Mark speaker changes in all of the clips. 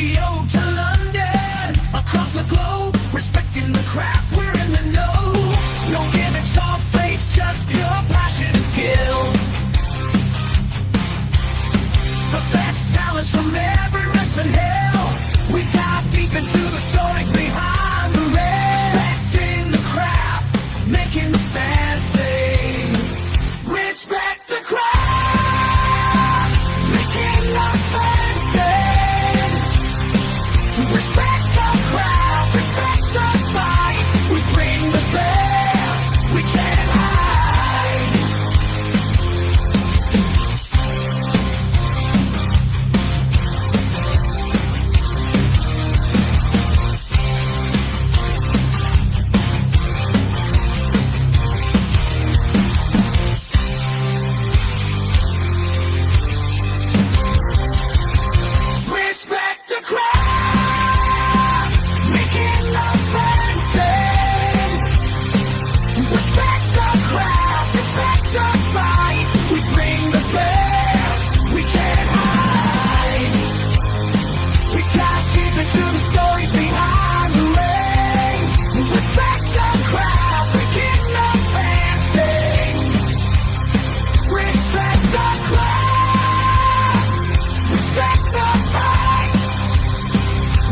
Speaker 1: Tokyo to London, across the globe, respecting the craft, we're in the know. No gimmicks or fakes, just pure passion and skill. The best talents from every wrist and hill. We dive deep into the stories behind the rail. Respecting the craft, making the fans sing. Respect the craft, making the fans sing. Respect the craft, respect the fight. We bring the best, we can't hide. Respect the craft, making the fans sing. Respect the craft, respect the fight. We bring the best, we can't hide. We dive deep into the stories behind the ring. Respect the craft, making the fans sing. Respect the craft, respect the fight.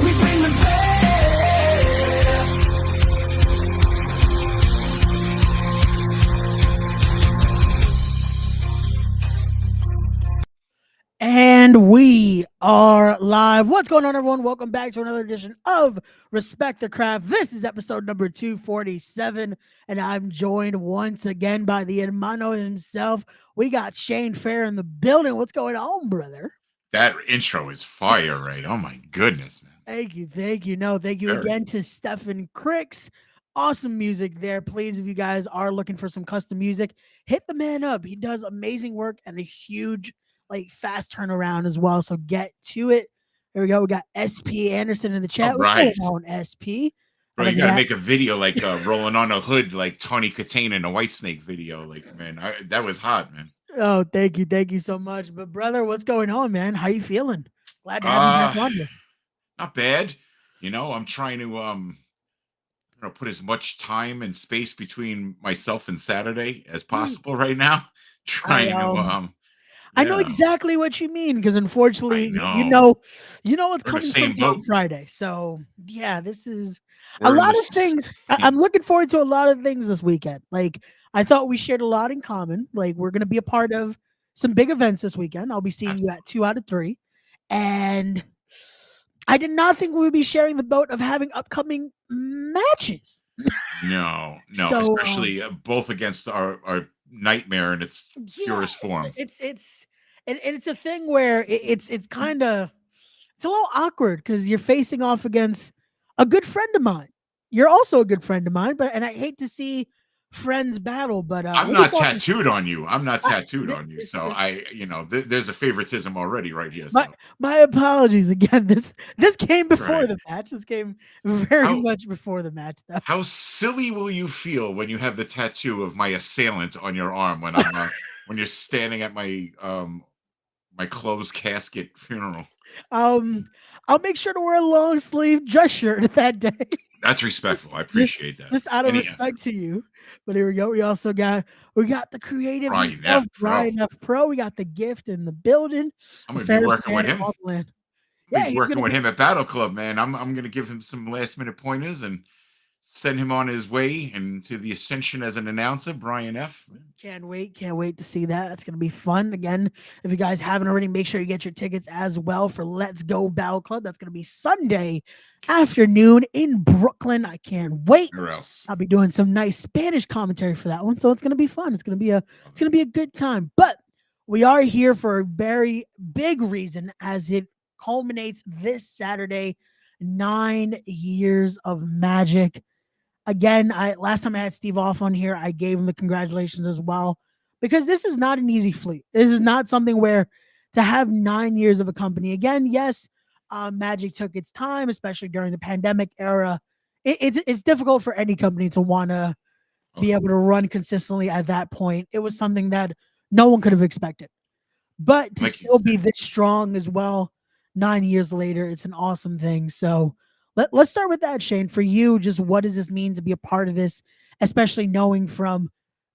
Speaker 1: We bring the best.
Speaker 2: And we are live. What's going on, everyone? Welcome back to another edition of Respect the Craft. This is episode number 247, and I'm joined once again by the hermano himself. We got Shane Fair in the building. What's going on, brother?
Speaker 3: That intro is fire, Ray. Oh my goodness, man.
Speaker 2: Thank you. Thank you. No, thank you
Speaker 3: Very.
Speaker 2: again to Stefan Cricks. Awesome music there. Please, if you guys are looking for some custom music, hit the man up. He does amazing work and a huge, fast turnaround as well. So get to it. There we go. We got SP Anderson in the chat. What's
Speaker 3: right.
Speaker 2: going on, SP?
Speaker 3: Bro,
Speaker 2: And
Speaker 3: you
Speaker 2: then
Speaker 3: gotta
Speaker 2: we
Speaker 3: make a video like rolling on a hood like Tony Katane in a Whitesnake video. Like, man, that was hot, man.
Speaker 2: Oh, thank you. Thank you so much. But brother, what's going on, man? How you feeling? Glad to have you back on here.
Speaker 3: Not bad. You know, I'm trying to put as much time and space between myself and Saturday as possible right now. Trying to
Speaker 2: I know exactly what you mean, because unfortunately, you
Speaker 3: know.
Speaker 2: know what's
Speaker 3: We're in the
Speaker 2: coming
Speaker 3: same
Speaker 2: from you on
Speaker 3: boat.
Speaker 2: Friday. So yeah, this is
Speaker 3: We're
Speaker 2: a
Speaker 3: in
Speaker 2: lot
Speaker 3: the
Speaker 2: of things. I'm looking forward to a lot of things this weekend. Like, I thought we shared a lot in common. Like, we're gonna be a part of some big events this weekend. I'll be seeing you at 2 out of 3, and I did not think we would be sharing the boat of having upcoming matches.
Speaker 3: No,
Speaker 2: So,
Speaker 3: especially both against our nightmare in its purest form.
Speaker 2: It's a thing where it's kind of, it's a little awkward because you're facing off against a good friend of mine. You're also a good friend of mine, and I hate to see friends battle, but
Speaker 3: I'm not tattooed on you. I'm not tattooed on you. So there's a favoritism already right here. So.
Speaker 2: My apologies again. This came before the match. This came very much before the match, though.
Speaker 3: How silly will you feel when you have the tattoo of my assailant on your arm when I'm when you're standing at my my closed casket funeral?
Speaker 2: I'll make sure to wear a long sleeve dress shirt that day.
Speaker 3: That's respectful. I appreciate that.
Speaker 2: Just out of respect to you. But here we go. We also got the creative Brian F. Pro. We got the gift in the building.
Speaker 3: I'm gonna be working with him. Yeah, he's working with him at Battle Club, man. I'm gonna give him some last minute pointers and send him on his way and to the ascension as an announcer, Brian F.
Speaker 2: Can't wait to see that. That's gonna be fun. Again, if you guys haven't already, make sure you get your tickets as well for Let's Go Battle Club. That's gonna be Sunday afternoon in Brooklyn. I can't wait.
Speaker 3: Where else?
Speaker 2: I'll be doing some nice Spanish commentary for that one, so it's gonna be fun. It's gonna be a good time. But we are here for a very big reason, as it culminates this Saturday. 9 years of magic. Again, last time I had Steve off on here, I gave him the congratulations as well, because this is not an easy fleet. This is not something where to have 9 years of a company. Again, yes, Magic took its time, especially during the pandemic era. It's difficult for any company to want to be able to run consistently at that point. It was something that no one could have expected. But to still be this strong as well, 9 years later. It's an awesome thing. So let's start with that, Shane. For you, just what does this mean to be a part of this, especially knowing from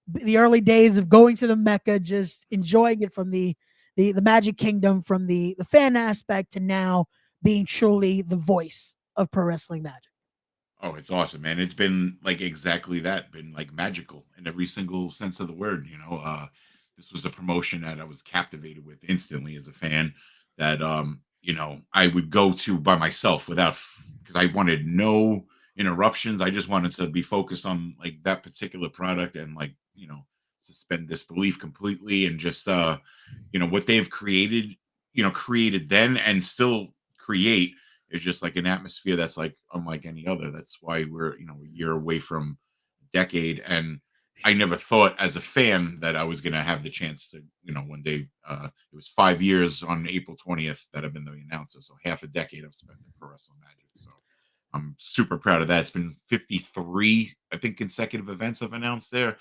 Speaker 2: the early days of going to the Mecca, just enjoying it from the Magic Kingdom, from the fan aspect, to now being truly the voice of pro wrestling magic.
Speaker 3: Oh, it's awesome, man. It's been like exactly that, been like magical in every single sense of the word, you know. This was a promotion that I was captivated with instantly as a fan that you know, I would go to by myself without because I wanted no interruptions. I just wanted to be focused on like that particular product and like, you know, suspend disbelief completely and just you know, what they've created, you know, created then and still create it's just like an atmosphere that's like unlike any other. That's why we're, you know, a year away from a decade. And I never thought as a fan that I was going to have the chance to, you know, one day, it was 5 years on April 20th that I've been the announcer. So half a decade I've spent in pro wrestling magic. So I'm super proud of that. It's been 53, I think, consecutive events I've announced there.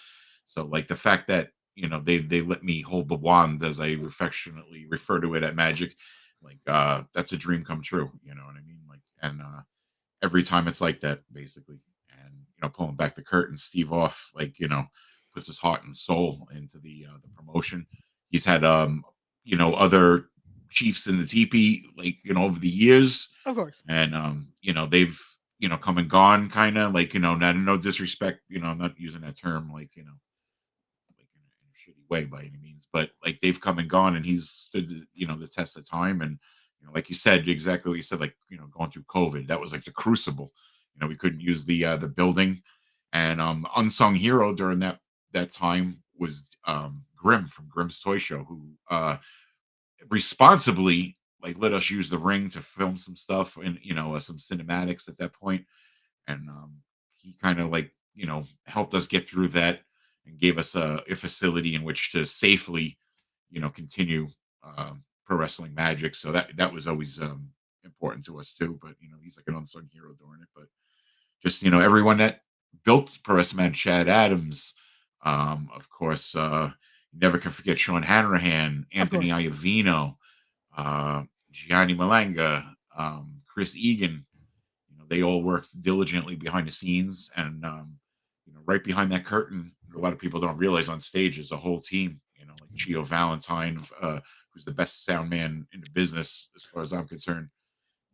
Speaker 3: So like the fact that, you know, they let me hold the wand as I affectionately refer to it at Magic, like that's a dream come true. You know what I mean? Like and every time it's like that, basically. And you know, pulling back the curtain, Steve Off, like, you know, puts his heart and soul into the promotion. He's had you know, other chiefs in the teepee, like, you know, over the years
Speaker 2: Of course.
Speaker 3: and you know they've you know come and gone kind of like you know not no disrespect you know I'm not using that term like you know like in a shitty way by any means but like they've come and gone and he's stood you know the test of time and you know like you said exactly what you said like you know going through COVID that was like the crucible you know we couldn't use the building and unsung hero during that time was Grim from Grimm's Toy Show who responsibly like let us use the ring to film some stuff and you know some cinematics at that point and he kind of like you know helped us get through that and gave us a facility in which to safely you know continue pro wrestling magic so that was always important to us too but you know he's like an unsung hero during it but just you know everyone that built pro wrestling magic Chad Adams of course never can forget Sean Hanrahan
Speaker 2: Of
Speaker 3: Anthony
Speaker 2: course.
Speaker 3: Iovino uh, Gianni Malanga, Chris Egan. You know, they all worked diligently behind the scenes, and you know, right behind that curtain, a lot of people don't realize on stage is a whole team. You know, like Chio Valentine, who's the best sound man in the business, as far as I'm concerned.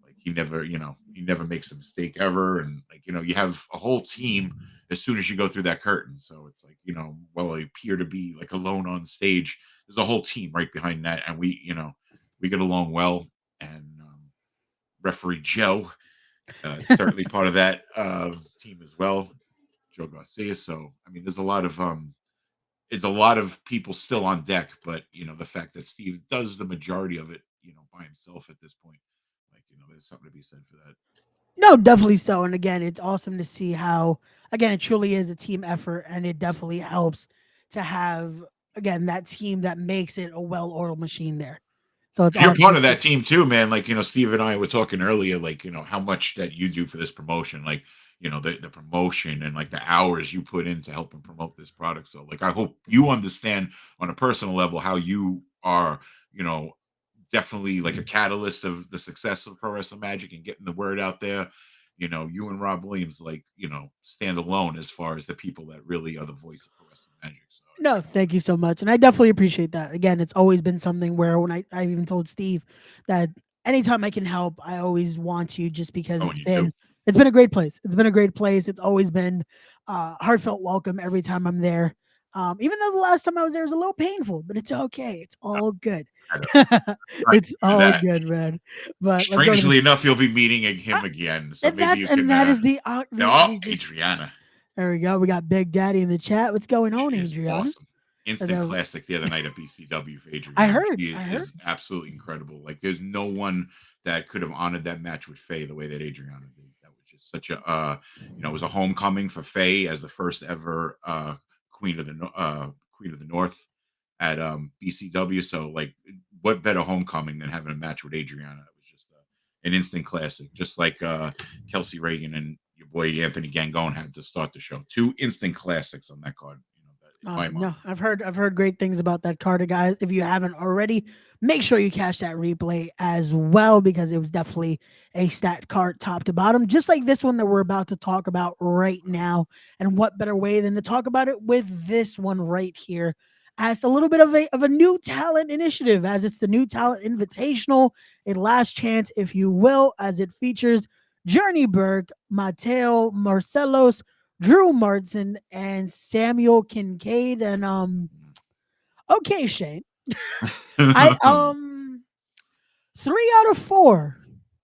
Speaker 3: Like he never, you know, he never makes a mistake ever, and like you know, you have a whole team as soon as you go through that curtain. So it's like you know, while I appear to be like alone on stage, there's a whole team right behind that, and we, you know, we get along well. And referee Joe, certainly part of that team as well, Joe Garcia. So I mean, there's a lot of it's a lot of people still on deck, but you know, the fact that Steve does the majority of it, you know, by himself at this point, like you know, there's something to be said for that.
Speaker 2: No, definitely so. And again, it's awesome to see how, again, it truly is a team effort, and it definitely helps to have, again, that team that makes it a well-oiled machine there. So it's
Speaker 3: And you're
Speaker 2: awesome
Speaker 3: part
Speaker 2: to
Speaker 3: of
Speaker 2: see.
Speaker 3: that team too, man. Like, you know, Steve and I were talking earlier, like, you know, how much that you do for this promotion, like, you know, the promotion and like the hours you put in to help and promote this product. So, like, I hope you understand on a personal level how you are, you know, definitely like a catalyst of the success of Pro Wrestling Magic and getting the word out there. You know, you and Rob Williams, like, you know, stand alone as far as the people that really are the voice of Pro Wrestling Magic. So,
Speaker 2: No, thank you so much. And I definitely appreciate that. Again, it's always been something where when I even told Steve that anytime I can help, I always want to just because
Speaker 3: oh, and you do.
Speaker 2: it's been a great place. It's been a great place. It's always been heartfelt welcome every time I'm there. Even though the last time I was there was a little painful, but it's okay. It's all good.
Speaker 3: I know. I
Speaker 2: It's
Speaker 3: do
Speaker 2: all
Speaker 3: that.
Speaker 2: good, man. But let's go to the
Speaker 3: Strangely enough, you'll be meeting
Speaker 2: uh,
Speaker 3: him again. So maybe you
Speaker 2: and
Speaker 3: can.
Speaker 2: that is
Speaker 3: Oh,
Speaker 2: the just
Speaker 3: Adriana.
Speaker 2: there we go. We got Big Daddy in the chat. What's going
Speaker 3: She
Speaker 2: on,
Speaker 3: is
Speaker 2: Adriana?
Speaker 3: awesome. Instant classic the other night at BCW for Adriana. She
Speaker 2: I heard.
Speaker 3: is absolutely incredible. Like, there's no one that could have honored that match with Faye the way that Adriana did. That was just such a, you know, it was a homecoming for Faye as the first ever Queen of the North at BCW. So, like, what better homecoming than having a match with Adriana? It was just an instant classic, just like Kelsey Reagan and your boy Anthony Gangone had to start the show. Two instant classics on that card. You know, in my
Speaker 2: Awesome. No,
Speaker 3: mind.
Speaker 2: I've heard great things about that card, guys. If you haven't already, make sure you catch that replay as well because it was definitely a stat card top to bottom, just like this one that we're about to talk about right now. And what better way than to talk about it with this one right here? As a little bit of a new talent initiative, as it's the new talent invitational, a last chance, if you will, as it features Journey Burke, Mateo Marcelos, Drew Martin, and Samuel Kincaid. And okay, Shane. I 3 out of 4.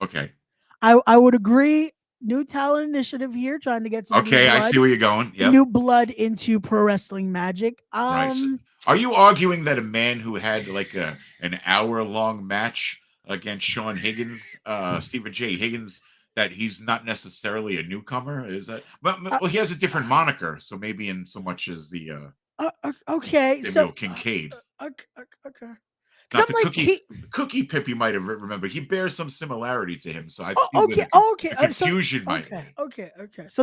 Speaker 3: Okay.
Speaker 2: I would agree. New talent initiative here, trying to get some
Speaker 3: Okay, I see where you're going. Yep.
Speaker 2: new blood into pro wrestling magic.
Speaker 3: Right. So are you arguing that a man who had like an hour-long match against Sean Higgins, Stephen J. Higgins, that he's not necessarily a newcomer? Is that
Speaker 2: uh,
Speaker 3: well, he has a different moniker, so maybe in so much as the
Speaker 2: okay, so
Speaker 3: Samuel Kincaid.
Speaker 2: okay, because
Speaker 3: Not
Speaker 2: I'm like he.
Speaker 3: the cookie Pip you might have remembered. He bears some similarity to him, so I see
Speaker 2: Oh,
Speaker 3: where
Speaker 2: okay, okay,
Speaker 3: the
Speaker 2: so
Speaker 3: confusion might
Speaker 2: okay,
Speaker 3: lay.
Speaker 2: okay, okay. So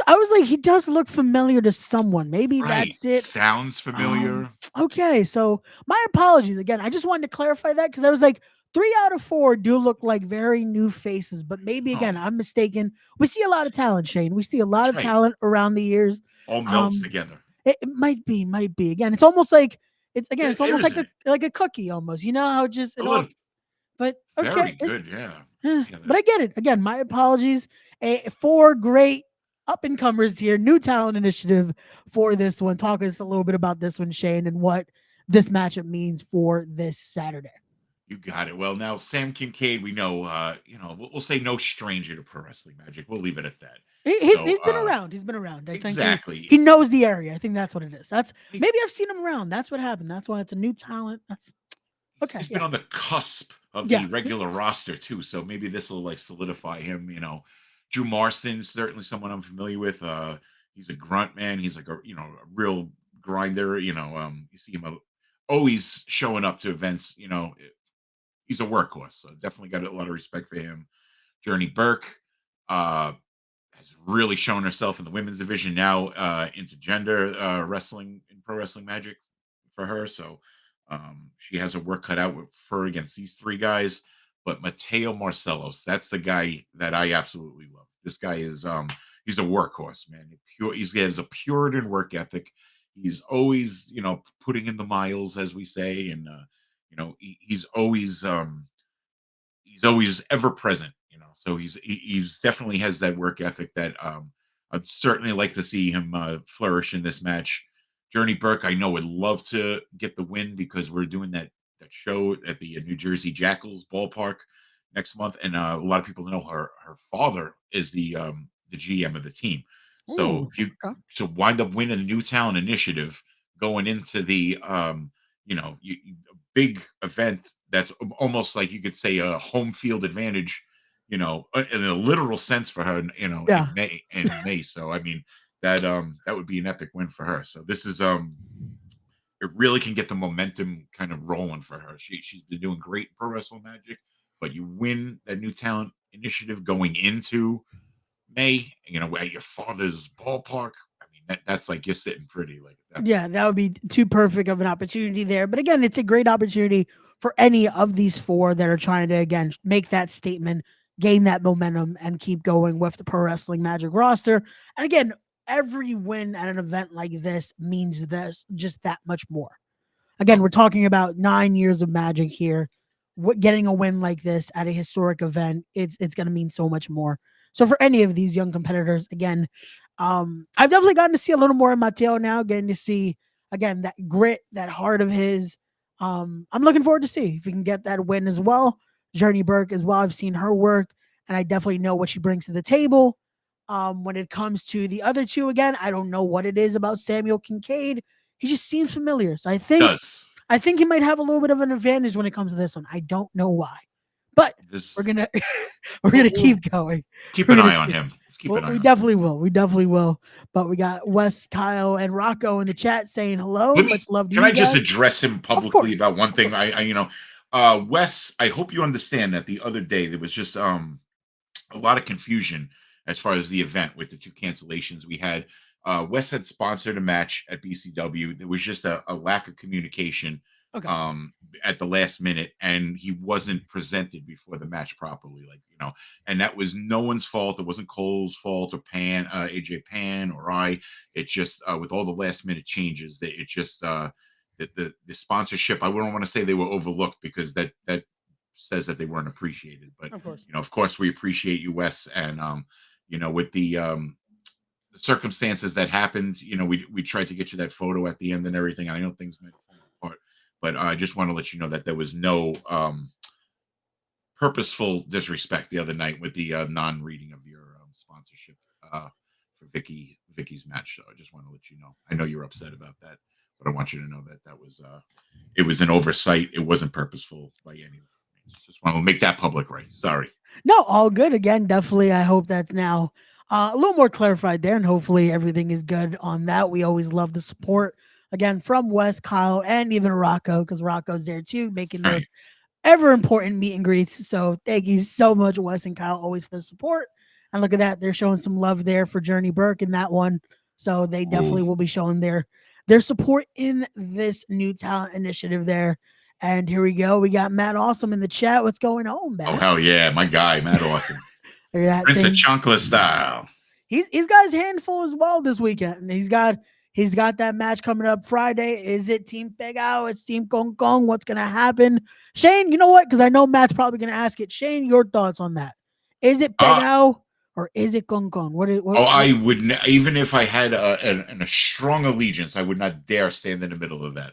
Speaker 2: I was like, he does look familiar to someone. Maybe
Speaker 3: Right.
Speaker 2: that's it.
Speaker 3: Sounds familiar.
Speaker 2: Okay, so my apologies again. I just wanted to clarify that because I was like, 3 out of 4 do look like very new faces, but maybe
Speaker 3: Oh,
Speaker 2: again, I'm mistaken. We see a lot of talent, Shane. We see a lot
Speaker 3: that's
Speaker 2: of
Speaker 3: right.
Speaker 2: talent around the years.
Speaker 3: All melts
Speaker 2: Um,
Speaker 3: together.
Speaker 2: it might be. Again, it's almost like it's almost
Speaker 3: Isn't it?
Speaker 2: like a cookie almost. You know how just
Speaker 3: A
Speaker 2: it all.
Speaker 3: little
Speaker 2: But okay,
Speaker 3: very good, yeah.
Speaker 2: but
Speaker 3: Together.
Speaker 2: I get it. Again, my apologies. 4 great up and comers here, new talent initiative for this one. Talk us a little bit about this one, Shane, and what this matchup means for this Saturday.
Speaker 3: You got it. Well, now Sam Kincaid, we know, we'll say no stranger to pro wrestling magic. We'll leave it at that. So,
Speaker 2: He's been around. He's been around. I think
Speaker 3: exactly.
Speaker 2: he knows the area. I think that's what it is. That's
Speaker 3: He-
Speaker 2: maybe I've seen him around. That's what happened. That's why it's a new talent. That's okay.
Speaker 3: He's been
Speaker 2: Yeah.
Speaker 3: on the cusp of the
Speaker 2: Yeah.
Speaker 3: regular roster too, so maybe this will like solidify him. Drew Marston, certainly someone I'm familiar with. He's a grunt man. He's like a real grinder. You see him always showing up to events. He's a workhorse, so definitely got a lot of respect for him. Journey Burke has really shown herself in the women's division now into gender wrestling and pro wrestling magic for her. So she has her work cut out for her against these 3 guys. But Mateo Marcelos, that's the guy that I absolutely love. This guy is he's a workhorse, man. He has a Puritan work ethic. He's always, putting in the miles, as we say, and he's always ever present. So he's definitely has that work ethic that I'd certainly like to see him flourish in this match. Journey Burke, I know, would love to get the win because we're doing that show at the New Jersey Jackals ballpark next month, and a lot of people know her father is the GM of the team. So
Speaker 2: Ooh,
Speaker 3: if you
Speaker 2: okay.
Speaker 3: wind up winning the new talent initiative going into the a big event that's almost like you could say a home field advantage, in a literal sense for her,
Speaker 2: Yeah.
Speaker 3: in May. So I mean that would be an epic win for her. So this is it really can get the momentum kind of rolling for her. She's been doing great in pro wrestling magic, but you win that new talent initiative going into May, at your father's ballpark. I mean that's like you're sitting pretty like that.
Speaker 2: Yeah, that would be too perfect of an opportunity there. But again, it's a great opportunity for any of these 4 that are trying to again make that statement, gain that momentum, and keep going with the pro wrestling magic roster. And again, every win at an event like this means this just that much more. Again,
Speaker 3: Oh,
Speaker 2: we're talking about 9 years of magic here. Getting a win like this at a historic event, it's going to mean so much more. So for any of these young competitors, again, I've definitely gotten to see a little more of Mateo now, getting to see again that grit, that heart of his. I'm looking forward to see if he can get that win as well. Journey Burke as well. I've seen her work, and I definitely know what she brings to the table. When it comes to the other 2, again, I don't know what it is about Samuel Kincaid. He just seems familiar. So
Speaker 3: does
Speaker 2: I think he might have a little bit of an advantage when it comes to this one. I don't know why, but
Speaker 3: this
Speaker 2: we're gonna
Speaker 3: we'll
Speaker 2: keep going.
Speaker 3: keep
Speaker 2: We're
Speaker 3: an
Speaker 2: gonna
Speaker 3: eye on
Speaker 2: keep.
Speaker 3: him. Let's keep
Speaker 2: Well,
Speaker 3: an eye
Speaker 2: we
Speaker 3: on him.
Speaker 2: definitely will. We definitely will. But we got Wes, Kyle, and Rocco in the chat saying hello. Much love to
Speaker 3: Can
Speaker 2: you
Speaker 3: I just
Speaker 2: guys.
Speaker 3: address him publicly
Speaker 2: course.
Speaker 3: about one thing? Wes, I hope you understand that the other day there was just a lot of confusion as far as the event with the 2 cancellations we had. Wes had sponsored a match at BCW. There was just a lack of communication
Speaker 2: Okay.
Speaker 3: at the last minute, and he wasn't presented before the match properly. And that was no one's fault. It wasn't Cole's fault or AJ Pan or I. It just with all the last minute changes, that it just the sponsorship. I wouldn't want to say they were overlooked, because that says that they weren't appreciated. But
Speaker 2: Of course.
Speaker 3: of course, we appreciate you, Wes, and with the circumstances that happened, we tried to get you that photo at the end and everything. And I know things might fall apart, but I just want to let you know that there was no purposeful disrespect the other night with the non-reading of your sponsorship for Vicky's match. So I just want to let you know. I know you're upset about that, but I want you to know that was it was an oversight. It wasn't purposeful by any means. Just want to make that public, right? Sorry.
Speaker 2: No, all good. Again, definitely. I hope that's now a little more clarified there, and hopefully everything is good on that. We always love the support again from Wes, Kyle, and even Rocco, because Rocco's there too, making those ever important meet and greets. So thank you so much, Wes and Kyle, always for the support. And look at that, they're showing some love there for Journey Burke in that one. So they definitely will be showing their support in this new talent initiative there. And here we go. We got Matt Awesome in the chat. What's going on, Matt?
Speaker 3: Oh, hell yeah. My guy, Matt Awesome.
Speaker 2: Prince
Speaker 3: of Chancla style.
Speaker 2: He's got his handful as well this weekend. He's got that match coming up Friday. Is it Team Pegao? It's Team Kong Kong. What's going to happen? Shane, you know what? Because I know Matt's probably going to ask it. Shane, your thoughts on that. Is it Pegao or is it Kong Kong? What
Speaker 3: I would, even if I had a strong allegiance, I would not dare stand in the middle of that.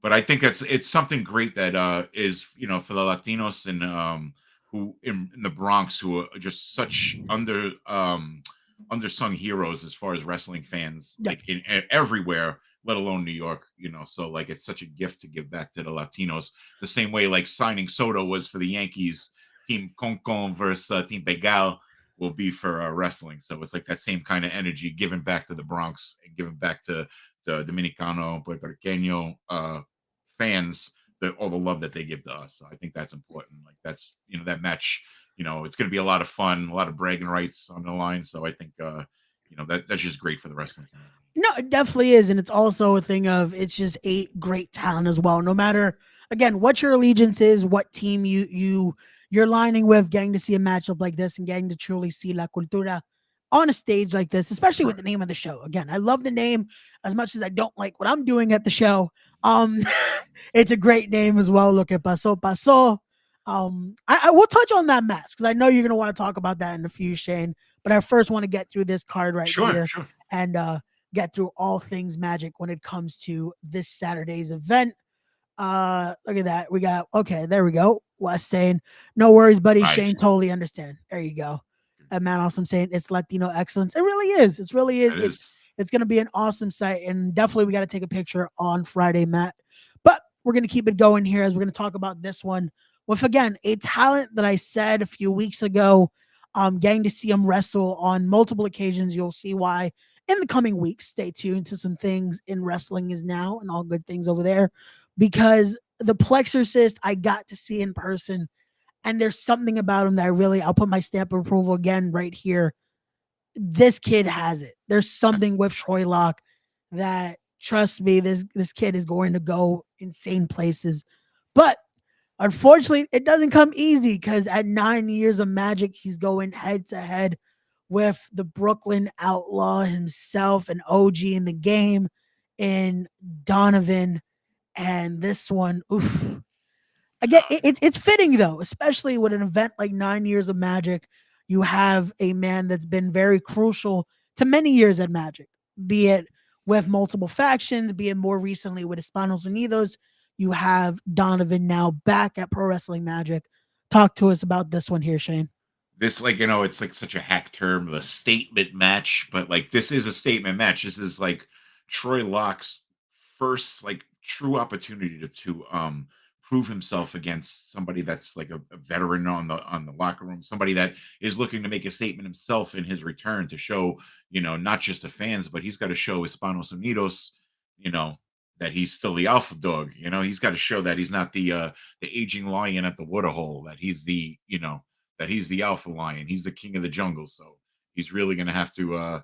Speaker 3: But I think it's something great that is, for the Latinos and who in the Bronx, who are just such undersung heroes as far as wrestling fans, like in everywhere, let alone New York. So like it's such a gift to give back to the Latinos, the same way like signing Soto was for the Yankees. Team Concon versus Team Pegal will be for wrestling. So it's like that same kind of energy given back to the Bronx and given back to the Dominicano, Puerto Riqueño fans, all the love that they give to us. So I think that's important. Like that's, that match, it's going to be a lot of fun, a lot of bragging rights on the line. So I think, that's just great for the wrestling community.
Speaker 2: No, it definitely is. And it's also a thing of, it's just a great talent as well. No matter, again, what your allegiance is, what team you're lining with, getting to see a matchup like this and getting to truly see La Cultura on a stage like this, especially with the name of the show. Again, I love the name as much as I don't like what I'm doing at the show. It's a great name as well. Look at Paso Paso. I will touch on that match because I know you're going to want to talk about that in a few, Shane. But I first want to get through this card here and get through all things magic when it comes to this Saturday's event. Look at that. We got, okay, there we go. Wes saying, no worries, buddy. Right. Shane, totally understand. There you go. And Matt Awesome saying it's Latino excellence. It really is. It really is. It's going to be an awesome sight. And definitely we got to take a picture on Friday, Matt. But we're going to keep it going here as we're going to talk about this one with, again, a talent that I said a few weeks ago, getting to see him wrestle on multiple occasions. You'll see why in the coming weeks. Stay tuned to some things in Wrestling Is Now and all good things over there, because the Plexorcist I got to see in person, and there's something about him that I'll put my stamp of approval again right here. This kid has it. There's something with Troy Locke that, trust me, this kid is going to go insane places. But unfortunately, it doesn't come easy, because at 9 years of magic, he's going head to head with the Brooklyn Outlaw himself, an OG in the game, in Donovan. And this one, oof. Again, it's fitting though, especially with an event like 9 years of Magic. You have a man that's been very crucial to many years at Magic, be it with multiple factions, be it more recently with Hispanos Unidos. You have Donovan now back at Pro Wrestling Magic. Talk to us about this one here, Shane.
Speaker 3: This, it's like such a hack term, the statement match, but like this is a statement match. This is like Troy Locke's first true opportunity to prove himself against somebody that's like a veteran on the locker room, somebody that is looking to make a statement himself in his return, to show, not just the fans, but he's got to show Hispanos Unidos, that he's still the alpha dog. He's got to show that he's not the aging lion at the waterhole, that he's the, that he's the alpha lion. He's the king of the jungle. So he's really going to have to,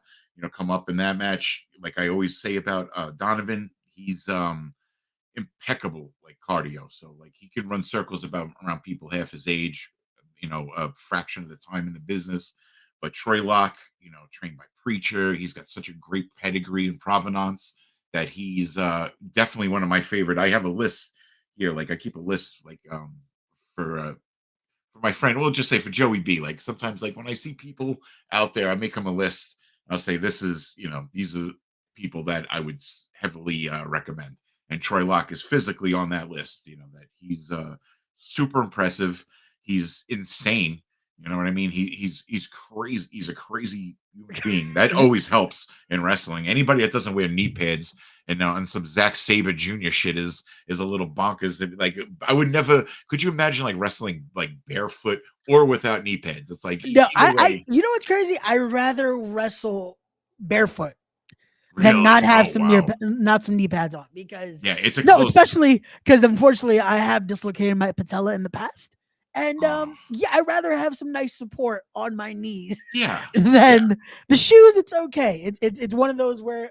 Speaker 3: come up in that match. Like I always say about Donovan, he's impeccable like cardio. So like he can run circles about around people half his age, a fraction of the time in the business. But Troy Locke, trained by Preacher, he's got such a great pedigree and provenance that he's definitely one of my favorite. I have a list here, like I keep a list like for my friend, we'll just say for Joey B. Like sometimes, like when I see people out there, I make them a list. And I'll say, this is, these are people that I would heavily recommend. And Troy Locke is physically on that list. That he's super impressive. He's insane. You know what I mean? He's crazy. He's a crazy human being. That always helps in wrestling. Anybody that doesn't wear knee pads and some Zack Sabre Jr. shit is a little bonkers. Like I would never. Could you imagine like wrestling like barefoot or without knee pads? It's like
Speaker 2: No, you know what's crazy? I rather wrestle barefoot than not have some knee pads on, because
Speaker 3: it's
Speaker 2: especially because unfortunately I have dislocated my patella in the past. And I'd rather have some nice support on my knees than the shoes. It's okay. It's one of those where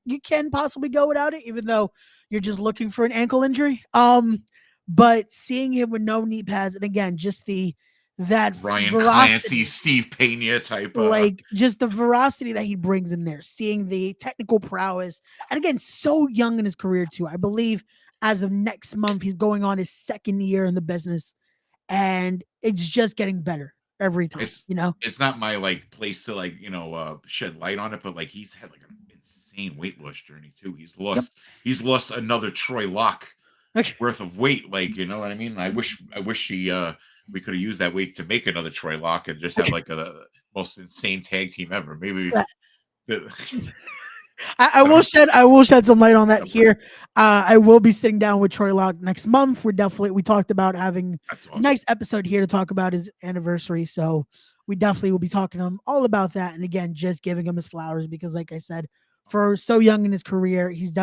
Speaker 2: you can possibly go without it, even though you're just looking for an ankle injury. But seeing him with no knee pads, and again, just that
Speaker 3: Ryan
Speaker 2: veracity,
Speaker 3: Clancy, Steve Pena type,
Speaker 2: like just the veracity that he brings in there, seeing the technical prowess, and again, so young in his career too. I believe as of next month, he's going on his second year in the business. And it's just getting better every time.
Speaker 3: It's not my like place to like shed light on it, but like he's had like an insane weight loss journey too. He's lost another Troy Locke worth of weight. Like you know what I mean. I wish we could have used that weight to make another Troy Locke and just have like a most insane tag team ever. Maybe.
Speaker 2: I will shed some light on that here. I will be sitting down with Troy Locke next month. We talked about having a nice episode here to talk about his anniversary. So we definitely will be talking to him all about that. And again, just giving him his flowers, because like I said, for so young in his career, he's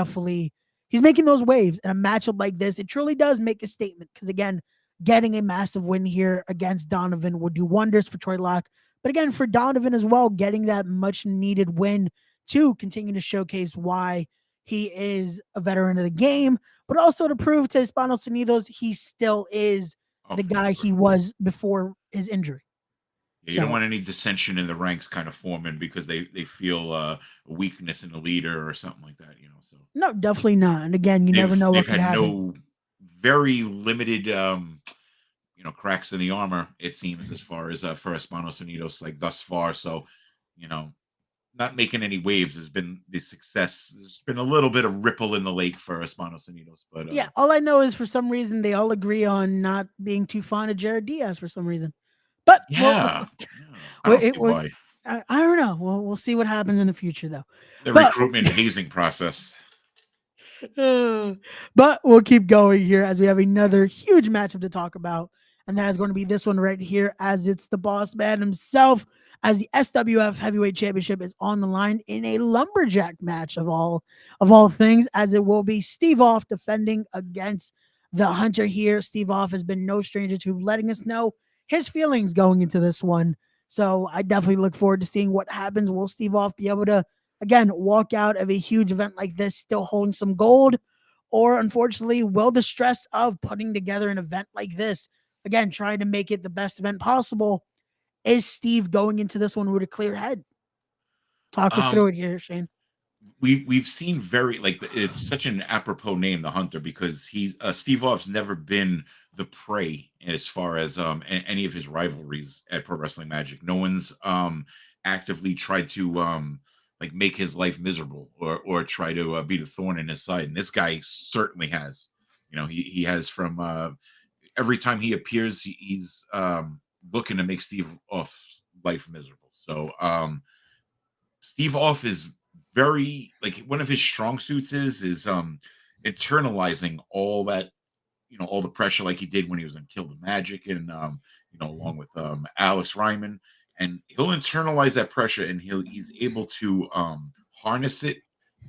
Speaker 2: making those waves. And a matchup like this, it truly does make a statement. Because again, getting a massive win here against Donovan would do wonders for Troy Locke. But again, for Donovan as well, getting that much needed win to continue to showcase why he is a veteran of the game, but also to prove to Hispanos Unidos he still is the guy he was before his injury.
Speaker 3: Yeah, you don't want any dissension in the ranks kind of forming because they feel a weakness in the leader or something like that, So
Speaker 2: no, definitely not. And again, you never know what could happen.
Speaker 3: They've had no very limited cracks in the armor, it seems, as far as for Hispanos Unidos like thus far. So, not making any waves has been the success. There's been a little bit of ripple in the lake for Hispanos Unidos, but
Speaker 2: all I know is for some reason they all agree on not being too fond of Jared Diaz for some reason. But
Speaker 3: I don't see why.
Speaker 2: I don't know. We'll see what happens in the future, though.
Speaker 3: The recruitment hazing process.
Speaker 2: But we'll keep going here as we have another huge matchup to talk about, and that is going to be this one right here, as it's the boss man himself, as the SWF Heavyweight Championship is on the line in a lumberjack match of all things, as it will be Steve Off defending against the Hunter here. Steve Off has been no stranger to letting us know his feelings going into this one. So I definitely look forward to seeing what happens. Will Steve Off be able to, again, walk out of a huge event like this still holding some gold? Or unfortunately, will the stress of putting together an event like this, again, trying to make it the best event possible, is Steve going into this one with a clear head? Talk us through it here, Shane.
Speaker 3: We've seen it's such an apropos name, the Hunter, because Steve Off's never been the prey as far as any of his rivalries at Pro Wrestling Magic. No one's actively tried to make his life miserable or try to be the thorn in his side, and this guy certainly has. He has from every time he appears, he's looking to make Steve Off's life miserable. So Steve Off is very, one of his strong suits is internalizing all that, all the pressure, like he did when he was in Kill the Magic and along with Alex Ryman, and he'll internalize that pressure and he's able to harness it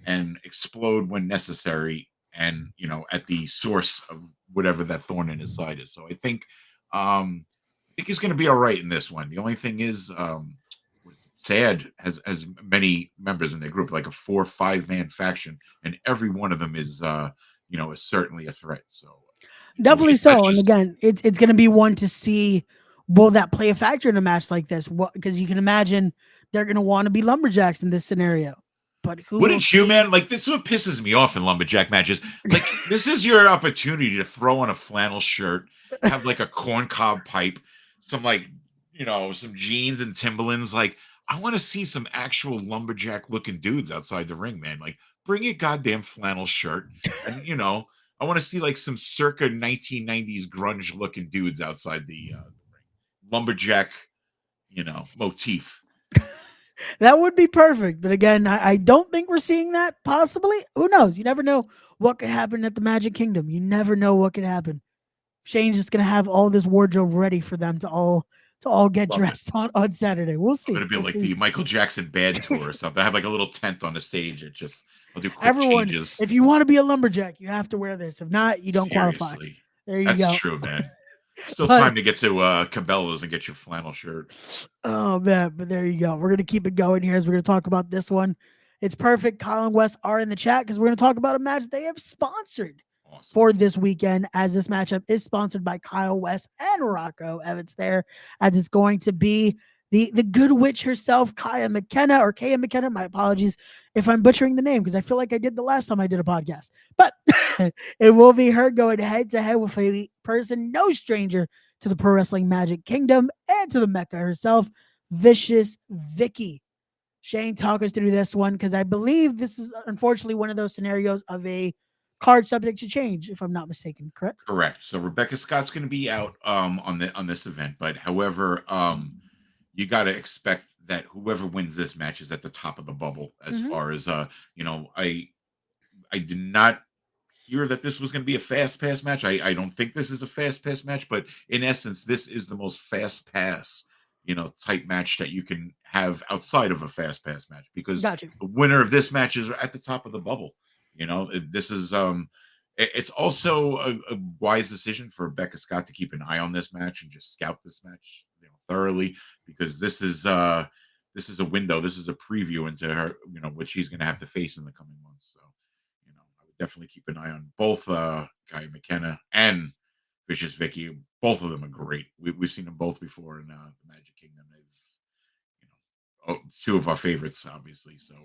Speaker 3: and explode when necessary, and at the source of whatever that thorn in his side is. So I think he's going to be all right in this one. The only thing is, sad has many members in their group, like a 4 or 5 man faction, and every one of them is is certainly a threat. So
Speaker 2: Definitely
Speaker 3: it's not
Speaker 2: so. And
Speaker 3: just
Speaker 2: again, it's going to be one to see, will that play a factor in a match like this? What, because you can imagine they're going to want to be lumberjacks in this scenario. But who will
Speaker 3: wouldn't you,
Speaker 2: see?
Speaker 3: man? Like this is what pisses me off in lumberjack matches. Like this is your opportunity to throw on a flannel shirt, have like a corncob pipe, some like some jeans and Timberlands. Like I want to see some actual lumberjack looking dudes outside the ring, man. Like bring a goddamn flannel shirt, and I want to see like some circa 1990s grunge looking dudes outside the ring. Lumberjack, motif.
Speaker 2: That would be perfect. But again, I don't think we're seeing that. Possibly. Who knows? You never know what could happen at the Magic Kingdom. You never know what could happen. Shane's just gonna have all this wardrobe ready for them to all get
Speaker 3: Love it.
Speaker 2: dressed on Saturday. We'll
Speaker 3: I'm
Speaker 2: see.
Speaker 3: gonna be
Speaker 2: We'll
Speaker 3: like
Speaker 2: see.
Speaker 3: the Michael Jackson band tour or something. I have like a little tent on the stage. I'll do quick
Speaker 2: Everyone,
Speaker 3: changes.
Speaker 2: if you want to be a lumberjack, you have to wear this. If not, you don't qualify.
Speaker 3: Seriously,
Speaker 2: There you
Speaker 3: that's
Speaker 2: go.
Speaker 3: true, man. Still
Speaker 2: But
Speaker 3: time to get to Cabela's and get your flannel shirt.
Speaker 2: oh man, but there you go. We're gonna keep it going here as we're gonna talk about this one. It's perfect. Colin West are in the chat because we're gonna talk about a match they have sponsored
Speaker 3: Awesome.
Speaker 2: for this weekend, as this matchup is sponsored by Kyle West and Rocco Evans there, as it's going to be the good witch herself, Kaya McKenna, or Kaya McKenna. My apologies if I'm butchering the name, because I feel like I did the last time I did a podcast. But it will be her going head to head with a person no stranger to the Pro Wrestling Magic Kingdom and to the Mecca herself, Vicious Vicky. Shane, talk us through this one, because I believe this is unfortunately one of those scenarios of a card subject to change, if I'm not mistaken. Correct?
Speaker 3: Correct. So Rebecca Scott's going to be out on this event, but however, you got to expect that whoever wins this match is at the top of the bubble as
Speaker 2: Mhm.
Speaker 3: far as I did not hear that this was going to be a fast pass match. I don't think this is a fast pass match, but in essence, this is the most fast pass, type match that you can have outside of a fast pass match, because
Speaker 2: Got you.
Speaker 3: the winner of this match is at the top of the bubble. This is it's also a wise decision for Becca Scott to keep an eye on this match and just scout this match, thoroughly, because this is a window, this is a preview into her, what she's going to have to face in the coming months. So, I would definitely keep an eye on both Guy McKenna and Vicious Vicky. Both of them are great. We've seen them both before in the Magic Kingdom. They've, two of our favorites, obviously. So,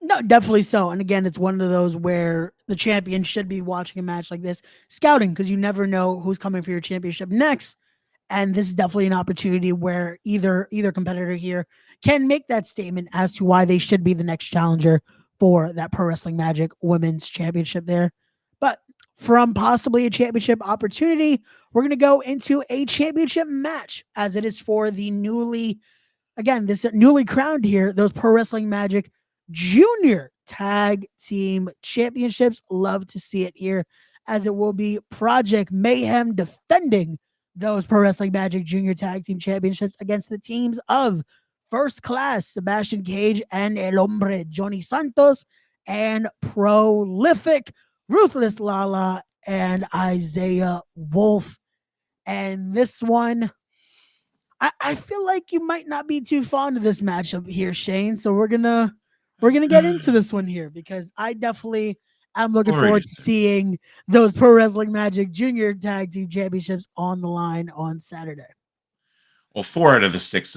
Speaker 2: No, definitely so. And again, it's one of those where the champion should be watching a match like this, scouting, because you never know who's coming for your championship next. And this is definitely an opportunity where either competitor here can make that statement as to why they should be the next challenger for that Pro Wrestling Magic Women's Championship there. But from possibly a championship opportunity, we're going to go into a championship match, as it is for the newly crowned here, those Pro Wrestling Magic Junior Tag Team Championships. Love to see it here, as it will be Project Mayhem defending those Pro Wrestling Magic Junior Tag Team Championships against the teams of First Class, Sebastian Cage and El Hombre, Johnny Santos, and Prolific, Ruthless Lala, and Isaiah Wolf. And this one, I feel like you might not be too fond of this matchup here, Shane. So we're gonna get into this one here, because I definitely am looking forward to seeing those Pro Wrestling Magic Junior Tag Team Championships on the line on Saturday.
Speaker 3: well, 4 out of the 6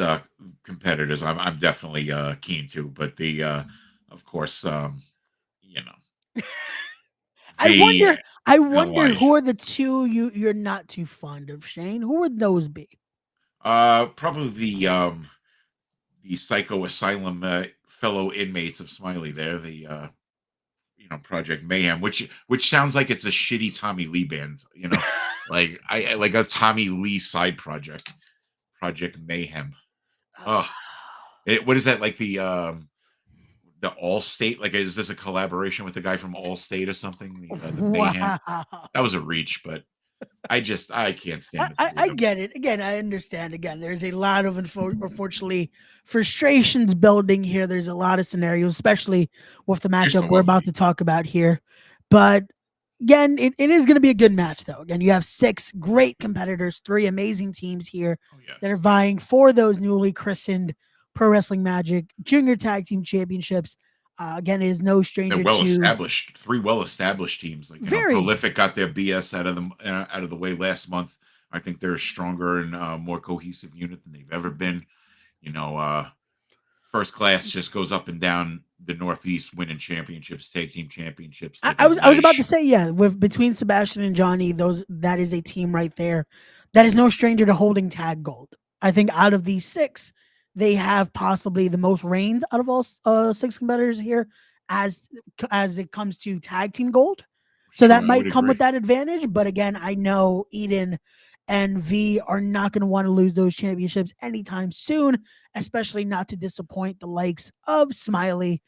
Speaker 3: competitors, I'm definitely keen to, but the of course,
Speaker 2: I wonder
Speaker 3: Elijah.
Speaker 2: who are the two you're not too fond of, Shane. Who would those be?
Speaker 3: Probably the Psycho Asylum fellow inmates of Smiley there, the Project Mayhem, which sounds like it's a shitty Tommy Lee band, like I like a Tommy Lee side project, Project Mayhem. Oh, what is that, like the Allstate? Like, is this a collaboration with the guy from Allstate or something? The Mayhem.
Speaker 2: Wow.
Speaker 3: That was a reach, but I can't stand it.
Speaker 2: I get it. Again, I understand. Again, there's a lot of unfortunately frustrations building here. There's a lot of scenarios, especially with the matchup we're about to talk about here. But again, it is going to be a good match, though. Again, you have 6 great competitors, 3 amazing teams here that are vying for those newly christened Pro Wrestling Magic Junior Tag Team Championships. Again, it is no
Speaker 3: They're
Speaker 2: stranger
Speaker 3: well
Speaker 2: to
Speaker 3: established, three well established teams. Like,
Speaker 2: very.
Speaker 3: Prolific got their BS out of the way last month. I think they're a stronger and more cohesive unit than they've ever been. You know, First Class just goes up and down the Northeast, winning championships, tag team championships. Like
Speaker 2: I was about to say, yeah, with between Sebastian and Johnny, that is a team right there that is no stranger to holding tag gold. I think out of these six, they have possibly the most reigns out of all six competitors here as it comes to tag team gold. So
Speaker 3: Sure,
Speaker 2: that
Speaker 3: I would
Speaker 2: might come
Speaker 3: agree.
Speaker 2: with that advantage. But again, I know Eden and V are not going to want to lose those championships anytime soon, especially not to disappoint the likes of Smiley.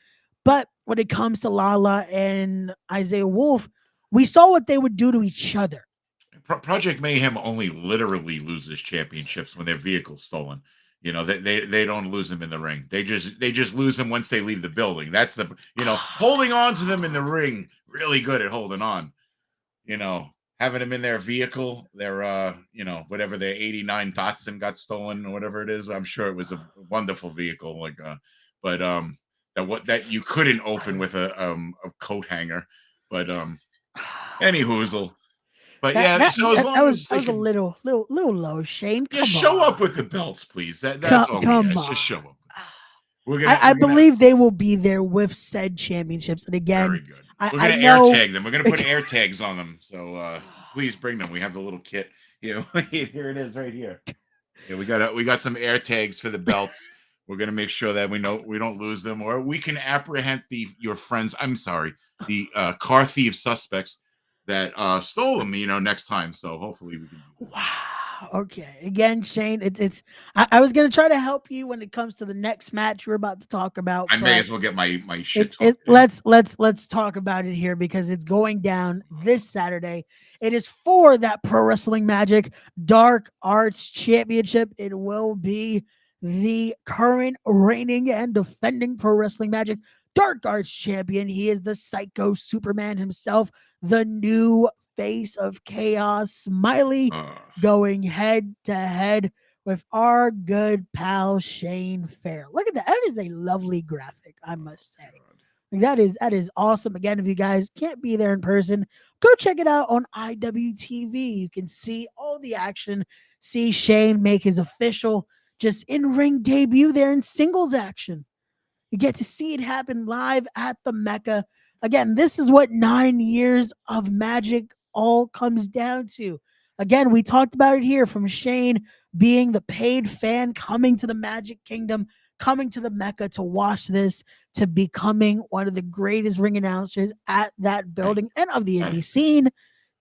Speaker 2: But when it comes to Lala and Isaiah Wolf, we saw what they would do to each other.
Speaker 3: Project Mayhem only literally loses championships when their vehicle's stolen. You know, they don't lose them in the ring. They just lose them once they leave the building. That's the holding on to them in the ring. Really good at holding on. You know, having them in their vehicle, their whatever their 89 Datsun got stolen or whatever it is. I'm sure it was a wonderful vehicle. But that you couldn't open with a coat hanger. But any hoozle. But so as long as
Speaker 2: that was a little low, Shane. Come
Speaker 3: just show
Speaker 2: on.
Speaker 3: up with the belts, please. That's all we
Speaker 2: Come
Speaker 3: ask.
Speaker 2: on.
Speaker 3: Just show up.
Speaker 2: I believe they will be there with said championships. And again,
Speaker 3: very good. We're
Speaker 2: I
Speaker 3: gonna
Speaker 2: know
Speaker 3: air tag them. We're gonna put air tags on them. So please bring them. We have the little kit. Here it is right here. Yeah, we got some air tags for the belts. We're gonna make sure that we don't lose them, or we can apprehend your friends. I'm sorry, the car thief suspects that stole them. Next time. So hopefully we can do that.
Speaker 2: Wow. Okay. Again, Shane, it's I was gonna try to help you when it comes to the next match we're about to talk about.
Speaker 3: I may as well get my shit.
Speaker 2: Let's talk about it here because it's going down this Saturday. It is for that Pro Wrestling Magic Dark Arts Championship. It will be the current reigning and defending Pro Wrestling Magic Dark Arts champion. He is the Psycho Superman himself, the new face of Chaos, Smiley, going head to head with our good pal Shane Fair. Look at that. That is a lovely graphic, I must say. That is awesome. Again, if you guys can't be there in person, go check it out on IWTV. You can see all the action, see Shane make his official just in-ring debut there in singles action. You get to see it happen live at the Mecca. Again, this is what 9 years of magic all comes down to. Again, we talked about it here from Shane being the paid fan coming to the Magic Kingdom, coming to the Mecca to watch this, to becoming one of the greatest ring announcers at that building and of the indie scene,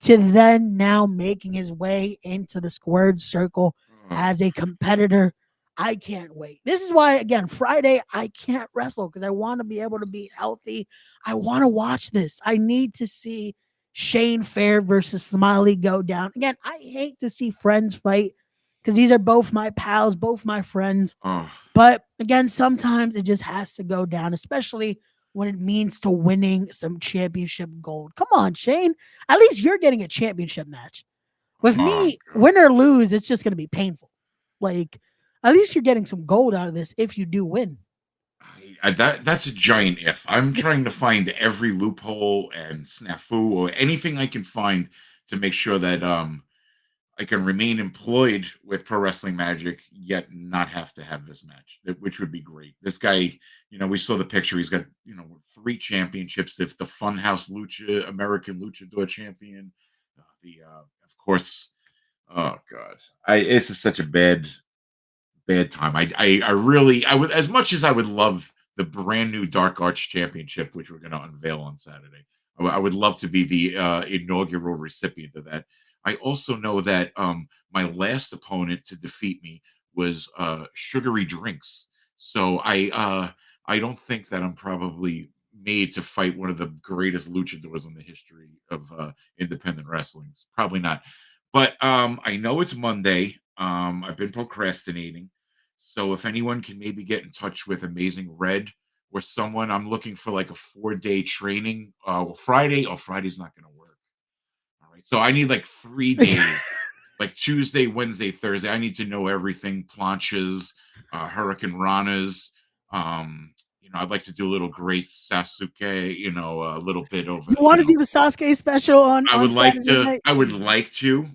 Speaker 2: to then now making his way into the squared circle as a competitor. I can't wait. This is why, again, Friday, I can't wrestle because I want to be able to be healthy. I want to watch this. I need to see Shane Fair versus Smiley go down. Again, I hate to see friends fight because these are both my pals, both my friends. But again, sometimes it just has to go down, especially when it means to winning some championship gold. Come on, Shane. At least you're getting a championship match. With me, win or lose, it's just going to be painful. Like, at least you're getting some gold out of this if you do win.
Speaker 3: That's a giant if. I'm trying to find every loophole and snafu or anything I can find to make sure that I can remain employed with Pro Wrestling Magic, yet not have to have this match, which would be great. This guy, we saw the picture. He's got 3 championships. If the Funhouse American Luchador champion, of course. Oh God, this is such a bad time. I would, as much as I would love the brand new Dark Arts Championship, which we're going to unveil on Saturday. I would love to be the inaugural recipient of that. I also know that my last opponent to defeat me was Sugary Drinks. So I don't think that I'm probably made to fight one of the greatest luchadors in the history of independent wrestling. Probably not. But I know it's Monday. I've been procrastinating. So if anyone can maybe get in touch with Amazing Red or someone, I'm looking for like a 4-day training. Friday's not going to work. All right. So I need like 3 days, like Tuesday, Wednesday, Thursday. I need to know everything, planches, Hurricane Rana's. I'd like to do a little Great Sasuke. A little bit over.
Speaker 2: You want to do the Sasuke special on
Speaker 3: I would like
Speaker 2: Saturday
Speaker 3: to.
Speaker 2: night?
Speaker 3: I would like to.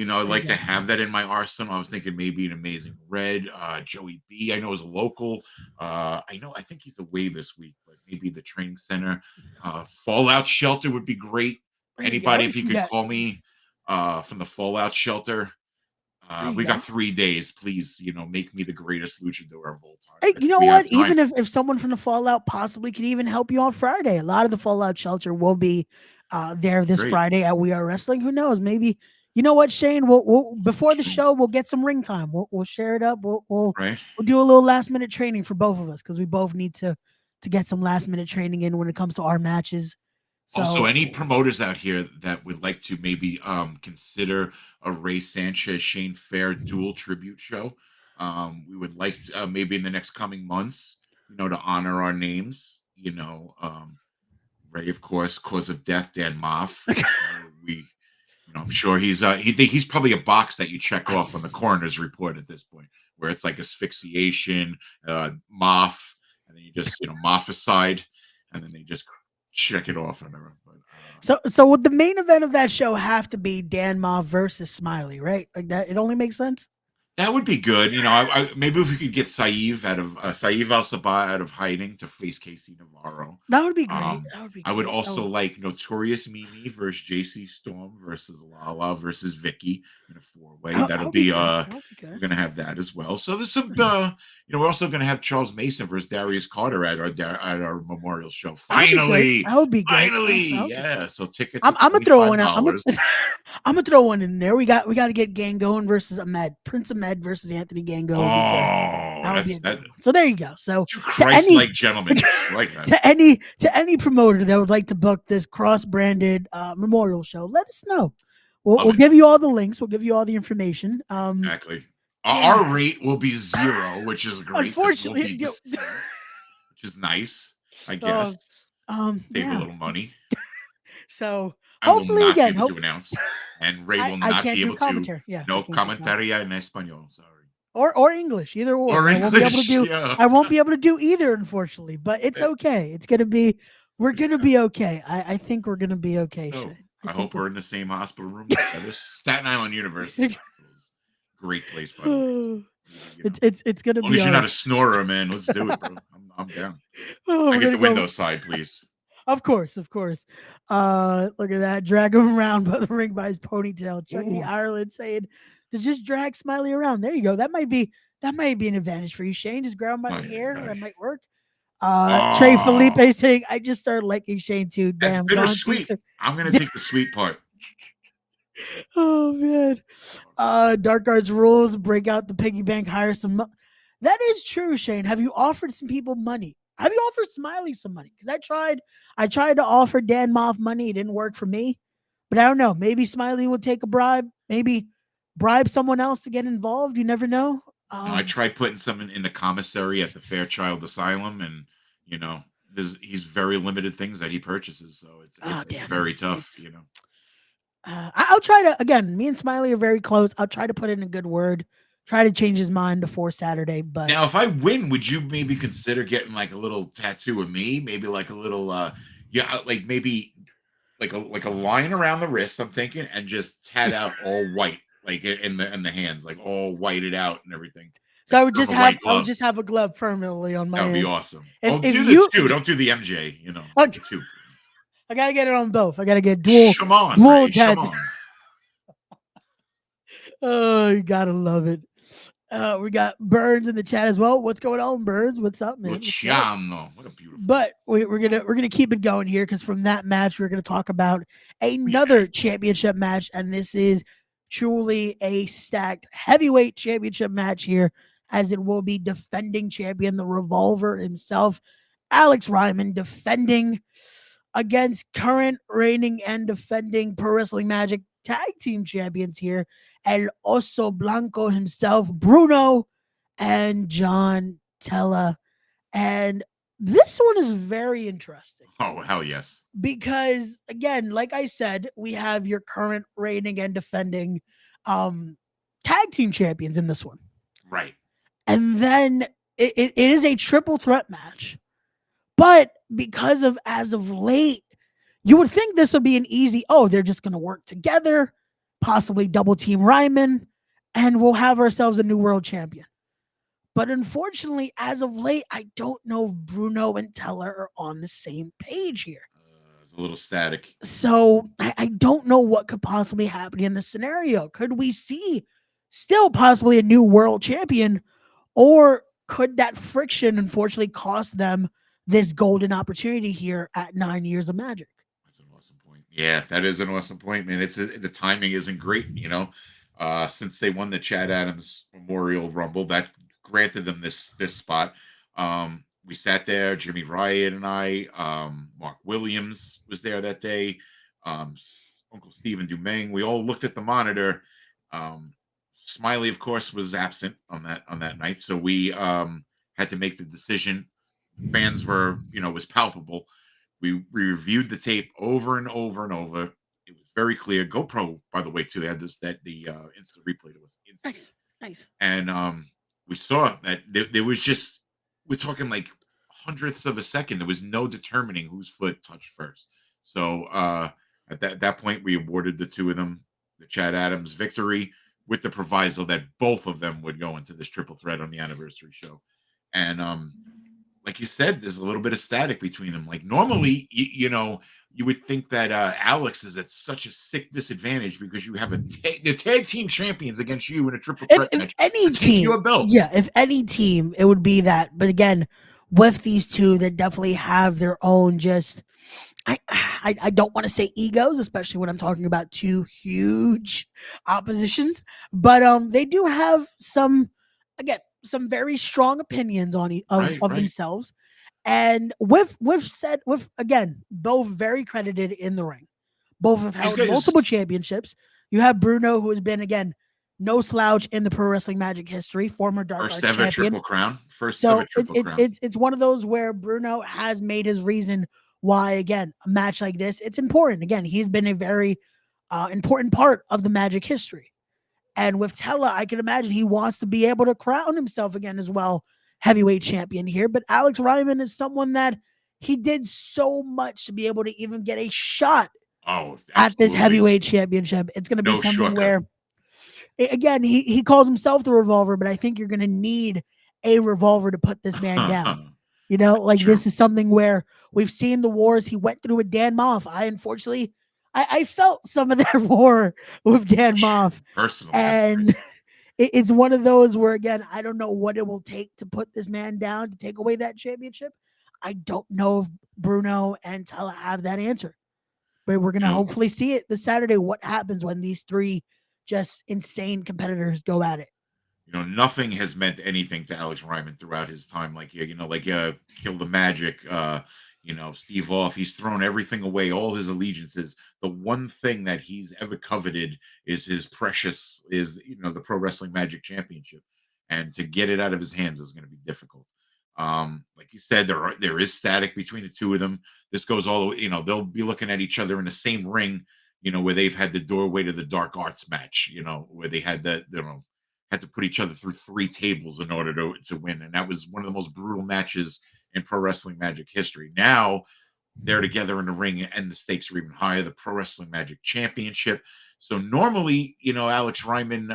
Speaker 3: I'd
Speaker 2: There you
Speaker 3: like to
Speaker 2: go.
Speaker 3: have that in my arsenal. I was thinking maybe an Amazing Red, Joey B. I know is a local. I think he's away this week, but maybe the training center. Fallout Shelter would be great.
Speaker 2: There you
Speaker 3: Anybody,
Speaker 2: go.
Speaker 3: if you could call me from the Fallout Shelter.
Speaker 2: There you
Speaker 3: We
Speaker 2: go.
Speaker 3: got 3 days. Please, make me the greatest luchador of all time.
Speaker 2: Hey,
Speaker 3: If
Speaker 2: you know
Speaker 3: we
Speaker 2: what?
Speaker 3: have time.
Speaker 2: Even if someone from the Fallout possibly could even help you on Friday, a lot of the Fallout Shelter will be there this
Speaker 3: Great.
Speaker 2: Friday at We Are Wrestling. Who knows? Maybe you know what, Shane? We'll before the
Speaker 3: Jeez.
Speaker 2: show, we'll get some ring time. We'll share it up. We'll
Speaker 3: Right.
Speaker 2: do a little last minute training for both of us because we both need to get some last minute training in when it comes to our matches. So
Speaker 3: Also, any promoters out here that would like to maybe consider a Ray Sanchez Shane Fair dual tribute show, we would like to, maybe in the next coming months, to honor our names. Ray, of course, cause of death, Dan Moff. I'm sure he's probably a box that you check off on the coroner's report at this point, where it's like asphyxiation, Moff, and then you just Mofficide, and then they just check it off and everything. But,
Speaker 2: so would the main event of that show have to be Dan Ma versus Smiley, right? Like that, it only makes sense.
Speaker 3: that would be good. Maybe if we could get Saeed Al-Sabah out of hiding to face Casey Navarro.
Speaker 2: That would be great. That would be.
Speaker 3: I would
Speaker 2: great.
Speaker 3: also like Notorious Mimi versus JC Storm versus Lala versus Vicky in a 4-way. That'll be
Speaker 2: good.
Speaker 3: we're gonna have that as well. So there's some we're also gonna have Charles Mason versus Darius Carter at our memorial show. Finally.
Speaker 2: That would be great.
Speaker 3: Finally.
Speaker 2: That would be
Speaker 3: Yeah.
Speaker 2: great.
Speaker 3: So tickets.
Speaker 2: I'm gonna throw one out.
Speaker 3: $25.
Speaker 2: I'm gonna throw one in there. We got to get Gangon versus Ahmed, Prince Ahmed versus Anthony Gangon. So there you go. So
Speaker 3: Christ-like gentlemen, I like that.
Speaker 2: to any promoter that would like to book this cross-branded memorial show, let us know. We'll give you all the links. We'll give you all the information.
Speaker 3: Exactly. Our rate will be 0, which is great.
Speaker 2: Unfortunately,
Speaker 3: which is nice, I guess. Save a little money.
Speaker 2: So
Speaker 3: I will
Speaker 2: hopefully
Speaker 3: not
Speaker 2: again,
Speaker 3: be able to announce, and Ray will not be able to.
Speaker 2: Yeah,
Speaker 3: no comentaria in español. Sorry.
Speaker 2: Or English, either or.
Speaker 3: Or
Speaker 2: I won't be able
Speaker 3: English,
Speaker 2: to do.
Speaker 3: yeah.
Speaker 2: I won't be able to do either, unfortunately. But it's okay. It's gonna be. We're gonna be okay. I think we're gonna be okay.
Speaker 3: Oh,
Speaker 2: Shane.
Speaker 3: I hope we're in the same hospital room together. Staten Island University. Great place, by the way.
Speaker 2: It's gonna
Speaker 3: As long
Speaker 2: be.
Speaker 3: as you're not a snorer, man. Let's do it, bro. I'm down.
Speaker 2: Oh,
Speaker 3: I get the window side, please.
Speaker 2: Of course. Look at that. Drag him around by the ring by his ponytail. Chucky Ireland saying to just drag Smiley around. There you go. That might be an advantage for you, Shane. Just grab him by the hair. That might work. Trey Felipe saying, I just started liking Shane too. Damn,
Speaker 3: that's bittersweet. I'm gonna take the sweet part.
Speaker 2: Oh man. Dark Arts rules, break out the piggy bank, hire some. That is true, Shane. Have you offered some people money? Have you offered Smiley some money? Because I tried to offer Dan Moff money. It didn't work for me. But I don't know. Maybe Smiley will take a bribe. Maybe bribe someone else to get involved. You never know.
Speaker 3: I tried putting someone in the commissary at the Fairchild Asylum, and he's very limited things that he purchases, so it's very tough.
Speaker 2: I'll try to, again, me and Smiley are very close. I'll try to put in a good word, try to change his mind before Saturday. But
Speaker 3: now, if I win, would you maybe consider getting like a little tattoo of me? Maybe like a little, like maybe like a line around the wrist. I'm thinking, and just tat out all white, like in the hands, like all whited out and everything.
Speaker 2: So I would just have a glove permanently on my.
Speaker 3: That would be
Speaker 2: hand.
Speaker 3: awesome.
Speaker 2: If
Speaker 3: do
Speaker 2: you-
Speaker 3: the 2. Don't do the MJ. Two.
Speaker 2: I gotta get it on both. I gotta get dual.
Speaker 3: Come on,
Speaker 2: dual
Speaker 3: Ray, come
Speaker 2: tats.
Speaker 3: on.
Speaker 2: Oh, you gotta love it. We got Burns in the chat as well. What's going on, Burns? What's up, man?
Speaker 3: Luciano. What a beautiful.
Speaker 2: But we're gonna keep it going here because from that match we're gonna talk about another championship match, and this is truly a stacked heavyweight championship match here, as it will be defending champion, the Revolver himself, Alex Ryman, defending against current reigning and defending Pro Wrestling Magic tag team champions here, El Oso Blanco himself, Bruno and John Tella. And this one is very interesting.
Speaker 3: Oh, hell yes.
Speaker 2: Because, again, like I said, we have your current reigning and defending tag team champions in this one.
Speaker 3: Right.
Speaker 2: And then it is a triple threat match. But because of as of late, you would think this would be an easy, oh, they're just going to work together, possibly double team Ryman, and we'll have ourselves a new world champion. But unfortunately, as of late, I don't know if Bruno and Teller are on the same page here.
Speaker 3: It's a little static.
Speaker 2: So I don't know what could possibly happen in this scenario. Could we see still possibly a new world champion, or could that friction unfortunately cost them this golden opportunity here at 9 years of Magic?
Speaker 3: That's an awesome point. Yeah, that is an awesome point, man. The timing isn't great, you know. Since they won the Chad Adams Memorial Rumble, that granted them this spot. We sat there, Jimmy Riot and I, Mark Williams was there that day, Uncle Stephen Dumeng. We all looked at the monitor. Smiley, of course, was absent on that night, so we had to make the decision. Fans were, was palpable. We reviewed the tape over and over and over. It was very clear. GoPro, by the way, too. They had the instant replay that was instant.
Speaker 2: Nice.
Speaker 3: And we saw that there was just, we're talking like hundredths of a second. There was no determining whose foot touched first. So at that point, we awarded the two of them the Chad Adams victory, with the proviso that both of them would go into this triple threat on the anniversary show. And like you said, there's a little bit of static between them. Like normally, you would think that Alex is at such a sick disadvantage because you have the tag team champions against you in a triple threat match.
Speaker 2: Any team, if any team, it would be that. But again, with these two that definitely have their own just, I don't want to say egos, especially when I'm talking about two huge oppositions, but they do have some very strong opinions on of themselves. And with again, both very credited in the ring. Both have held multiple championships. You have Bruno, who has been, again, no slouch in the Pro Wrestling Magic history, former Dark Arts champion.
Speaker 3: First ever triple crown.
Speaker 2: It's one of those where Bruno has made his reason why, again, a match like this, it's important. Again, he's been a very important part of the Magic history. And with Tella, I can imagine he wants to be able to crown himself again as well, heavyweight champion here. But Alex Ryman is someone that he did so much to be able to even get a shot at this heavyweight championship. It's going to be something where, again, he calls himself the Revolver, but I think you're going to need a revolver to put this man down. This is something where we've seen the wars he went through with Dan Moff. I felt some of that war with Dan Moff.
Speaker 3: Personally.
Speaker 2: And it's one of those where, again, I don't know what it will take to put this man down, to take away that championship. I don't know if Bruno and Tella have that answer. But we're going to hopefully see it this Saturday, what happens when these three just insane competitors go at it.
Speaker 3: Nothing has meant anything to Alex Ryman throughout his time. Kill the Magic, Steve Off. He's thrown everything away, all his allegiances. The one thing that he's ever coveted is the Pro Wrestling Magic Championship. And to get it out of his hands is going to be difficult. Like you said, there is static between the two of them. This goes all the way, they'll be looking at each other in the same ring, where they've had the doorway to the Dark Arts match, where they had had to put each other through 3 tables in order to win. And that was one of the most brutal matches in Pro Wrestling Magic history. Now they're together in the ring and the stakes are even higher, the Pro Wrestling Magic Championship. So normally, Alex Ryman,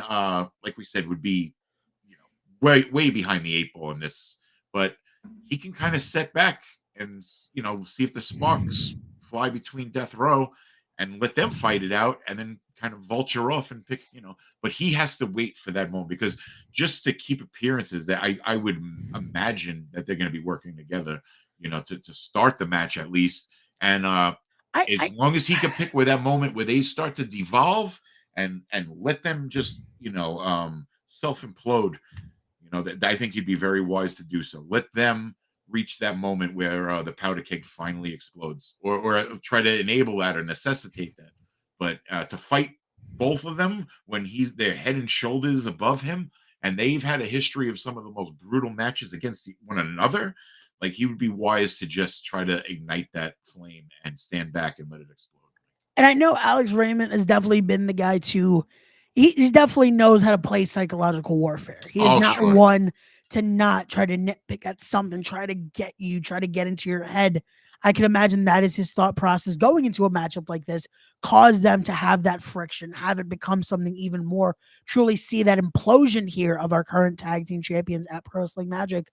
Speaker 3: like we said, would be, way behind the 8 ball in this, but he can kind of set back and, see if the sparks fly between death row and let them fight it out, and then kind of vulture off and pick, but he has to wait for that moment, because just to keep appearances, that I would imagine that they're going to be working together, to start the match at least. And as long as he can pick where that moment where they start to devolve and let them just, self-implode, I think he'd be very wise to do so. Let them reach that moment where the powder keg finally explodes, or try to enable that or necessitate that. But to fight both of them when they're head and shoulders above him, and they've had a history of some of the most brutal matches against one another, like, he would be wise to just try to ignite that flame and stand back and let it explode.
Speaker 2: And I know Alex Raymond has definitely been the guy he definitely knows how to play psychological warfare. He is not one to not try to nitpick at something, try to get you, try to get into your head. I can imagine that is his thought process going into a matchup like this, cause them to have that friction, have it become something even more, truly see that implosion here of our current tag team champions at Pro Wrestling Magic.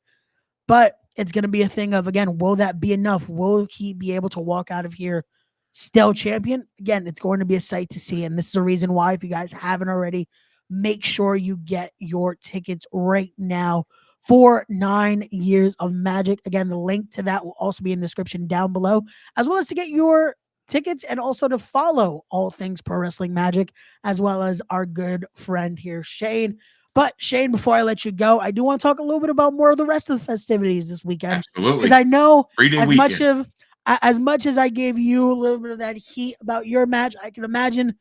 Speaker 2: But it's going to be a thing of, again, will that be enough? Will he be able to walk out of here still champion? Again, it's going to be a sight to see. And this is a reason why, if you guys haven't already, make sure you get your tickets right now for 9 years of Magic. Again, the link to that will also be in the description down below, as well as to get your tickets and also to follow all things Pro Wrestling Magic, as well as our good friend here, Shane. But Shane, before I let you go, I do want to talk a little bit about more of the rest of the festivities this weekend.
Speaker 3: Absolutely.
Speaker 2: Because I know
Speaker 3: 3-day
Speaker 2: as
Speaker 3: weekend.
Speaker 2: much as I gave you a little bit of that heat about your match, I can imagine,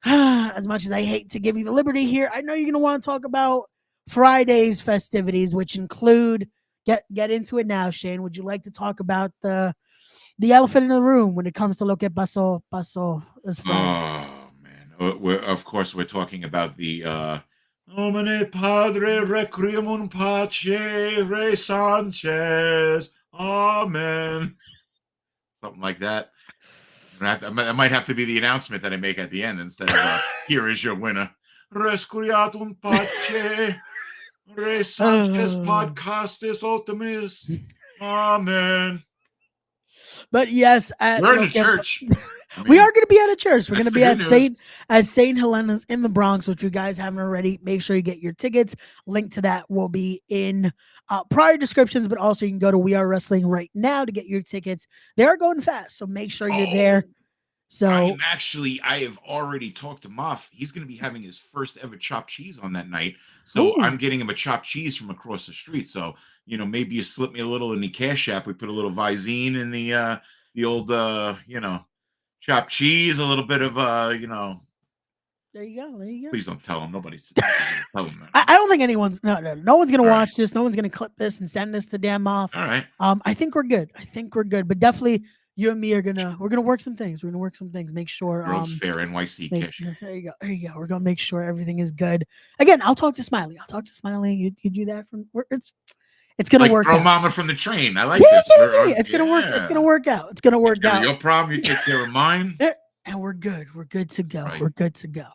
Speaker 2: as much as I hate to give you the liberty here, I know you're going to want to talk about Friday's festivities, which include, get into it now, Shane. Would you like to talk about the elephant in the room when it comes to Lo que pasó this Friday?
Speaker 3: Oh man! Of course, we're talking about the Nomine Padre Requiem Pace Rey Sanchez. Amen. Something like that. That might have to be the announcement that I make at the end instead of "Here is your winner." Rescuriatum Pace Rey Sanchez Podcastis Ultimis. Amen.
Speaker 2: But yes,
Speaker 3: We're in the church.
Speaker 2: We are going to be at a church. We're going to be at
Speaker 3: Saint
Speaker 2: St. Helena's in the Bronx, which you guys haven't already. Make sure you get your tickets. Link to that will be in prior descriptions, but also you can go to We Are Wrestling right now to get your tickets. They are going fast, so make sure you're there. So
Speaker 3: I have already talked to Moff. He's going to be having his first ever chopped cheese on that night. So I'm getting him a chopped cheese from across the street. So, maybe you slip me a little in the Cash App. We put a little Visine in the old, chopped cheese, a little bit of,
Speaker 2: there you go.
Speaker 3: Please don't tell him. Nobody's tell him that.
Speaker 2: I don't think anyone's no one's gonna watch this. No one's gonna clip this and send this to Dan Moff.
Speaker 3: All right.
Speaker 2: I think we're good. But definitely you and me are gonna work some things. Make sure
Speaker 3: Girls Fair NYC Cash.
Speaker 2: There you go. We're gonna make sure everything is good. Again, I'll talk to Smiley. You do that from it's gonna work
Speaker 3: throw
Speaker 2: out.
Speaker 3: Mama from the train. I like
Speaker 2: this. It's gonna work. It's gonna work out. It's gonna work out.
Speaker 3: Your problem, you take care of mine.
Speaker 2: And we're good. We're good to go.
Speaker 3: Right.
Speaker 2: We're good to go.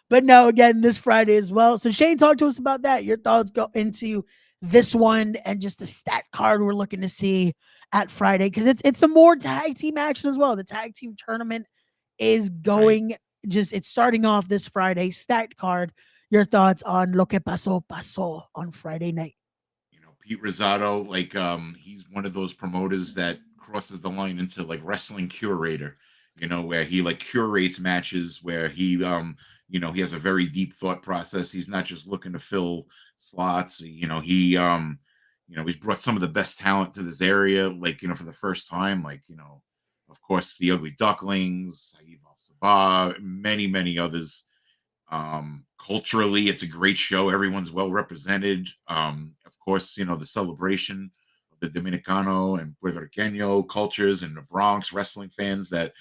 Speaker 2: But no, again, this Friday as well. So Shane, talk to us about that. Your thoughts go into this one and just the stat card we're looking to see at Friday, because it's some more tag team action as well. The tag team tournament is going it's starting off this Friday. Stat card. Your thoughts on Lo que pasó on Friday night?
Speaker 3: Pete Rosado, he's one of those promoters that crosses the line into wrestling curator. Where he curates matches, where he he has a very deep thought process. He's not just looking to fill slots. He's brought some of the best talent to this area, for the first time, of course, the Ugly Ducklings, Saeed Al-Sabah, many others. Culturally, it's a great show. Everyone's well represented. Of course, the celebration of the Dominicano and Puerto Riqueño cultures and the Bronx wrestling fans that,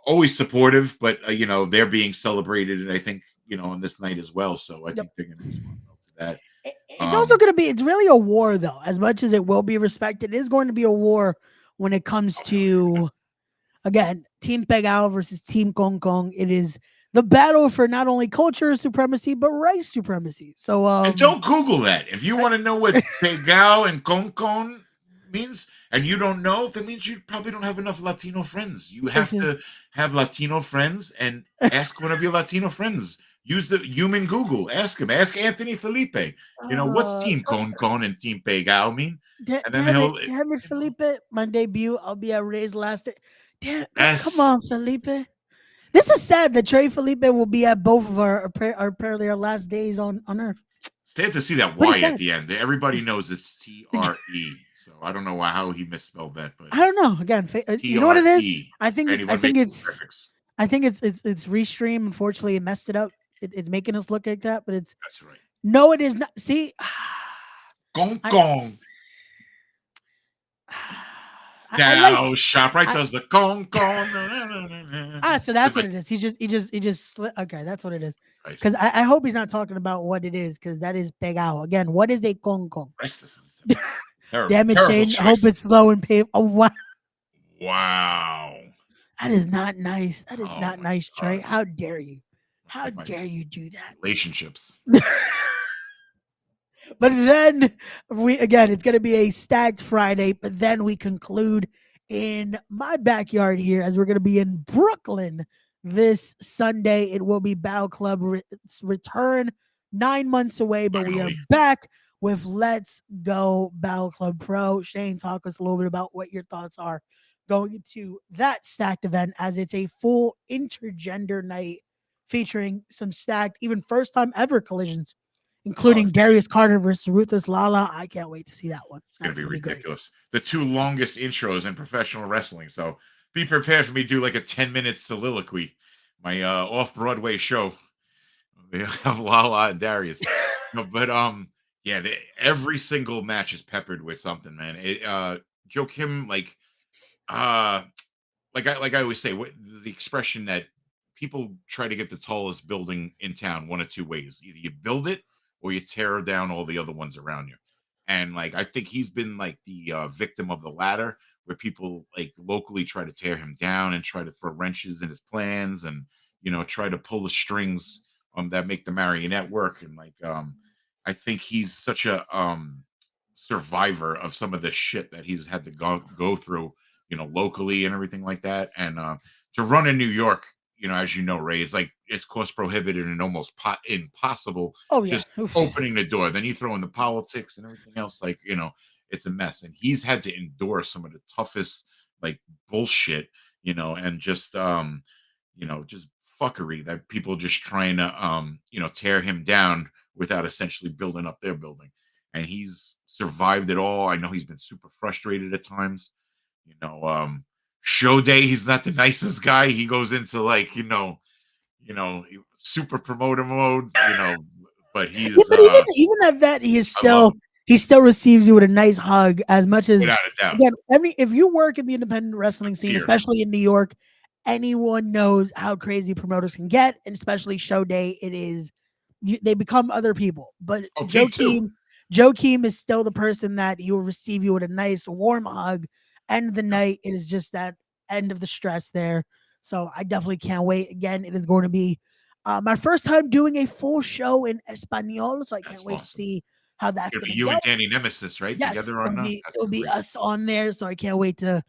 Speaker 3: always supportive, but, they're being celebrated, and I think, on this night as well. So I think they're going to respond well to that.
Speaker 2: It's also going to be, it's really a war, though. As much as it will be respected, it is going to be a war when it comes to, again, Team Pegao versus Team Kong Kong. It is the battle for not only culture supremacy, but race supremacy. So
Speaker 3: and don't Google that. If you want to know what Pegao and Kong Kong means, and you don't know, that means you probably don't have enough Latino friends. You have to have Latino friends and ask one of your Latino friends. Use the human Google. Ask him. Ask Anthony Felipe. What's Team Kong Kong and Team Pegao mean? And then
Speaker 2: damn it, Felipe. My debut, I'll be at Ray's last day. Damn, come on, Felipe. This is sad that Trey Felipe will be at both of our apparently our last days on Earth.
Speaker 3: Sad to see that Y at the end. Everybody knows it's TRE. So I don't know how he misspelled that, but
Speaker 2: I don't know. Again, you know what it is? I think it's Restream. Unfortunately, it messed it up. It's making us look like that, but that's
Speaker 3: right.
Speaker 2: No, it is not. See,
Speaker 3: Kong Kong.
Speaker 2: I liked.
Speaker 3: Now ShopRite
Speaker 2: I,
Speaker 3: does the con.
Speaker 2: so that's
Speaker 3: It's
Speaker 2: what
Speaker 3: like
Speaker 2: it is. He just okay, that's what it is.
Speaker 3: right.
Speaker 2: Because I hope he's not talking about what it is, because that is pegao. Again, what is a con con?
Speaker 3: Rest this is terrible,
Speaker 2: Damn it,
Speaker 3: terrible
Speaker 2: Shane. Hope
Speaker 3: choice.
Speaker 2: it's slow and painful. Oh wow.
Speaker 3: Wow.
Speaker 2: That is not nice. That is
Speaker 3: Oh
Speaker 2: not
Speaker 3: my
Speaker 2: nice, Trey.
Speaker 3: god.
Speaker 2: How dare you?
Speaker 3: That's
Speaker 2: How
Speaker 3: like my
Speaker 2: dare you do that?
Speaker 3: relationships.
Speaker 2: But then it's gonna be a stacked Friday, but then we conclude in my backyard here, as we're gonna be in Brooklyn this Sunday. It will be Battle Club return, 9 months away, but we are
Speaker 3: Finally.
Speaker 2: back with Let's Go Battle Club Pro. Shane, talk us a little bit about what your thoughts are going into that stacked event, as it's a full intergender night featuring some stacked, even first time ever collisions,
Speaker 3: Oh,
Speaker 2: including Darius Carter versus Ruthless Lala. I can't wait to see that one.
Speaker 3: it's gonna
Speaker 2: That's
Speaker 3: be
Speaker 2: gonna be great.
Speaker 3: ridiculous. The two longest intros in professional wrestling. So be prepared for me to do like a 10-minute soliloquy. My off-Broadway show of Lala and Darius. No, but yeah, every single match is peppered with something, man. Joe Kim, uh like I always say, what the expression that people try to get the tallest building in town one of two ways: either you build it or you tear down all the other ones around you. And like I think he's been like the victim of the latter, where people like locally try to tear him down and try to throw wrenches in his plans, and try to pull the strings that make the marionette work. And I think he's such a survivor of some of the shit that he's had to go through, locally and everything like that. And to run in New York, as you know, Ray, is like it's cost prohibited and almost impossible
Speaker 2: Oh yeah.
Speaker 3: just opening the door. Then you throw in the politics and everything else, it's a mess. And he's had to endure some of the toughest like bullshit, and just fuckery that people just trying to tear him down without essentially building up their building. And he's survived it all. I know he's been super frustrated at times. you know um Show day, he's not the nicest guy. He goes into super promoter mode, but
Speaker 2: Yeah,
Speaker 3: he's
Speaker 2: but even at that,
Speaker 3: I love him
Speaker 2: he still receives you with a nice hug. As much as,
Speaker 3: without a doubt.
Speaker 2: again, if you work in the independent wrestling scene,
Speaker 3: Cheers.
Speaker 2: especially in New York, anyone knows how crazy promoters can get, and especially show day. It is they become other people. But
Speaker 3: Oh, Pete too.
Speaker 2: Joe Keem is still the person that he will receive you with a nice warm hug. End of the night, it is just that end of the stress there. So I definitely can't wait. Again, it is going to be my first time doing a full show in Espanol, so I can't
Speaker 3: That's
Speaker 2: wait to
Speaker 3: awesome.
Speaker 2: see how that's
Speaker 3: It'll
Speaker 2: going
Speaker 3: be
Speaker 2: to
Speaker 3: you
Speaker 2: go.
Speaker 3: and Danny Nemesis, right?
Speaker 2: Yes,
Speaker 3: Together on that's
Speaker 2: it'll be
Speaker 3: great.
Speaker 2: us on there, so I can't wait to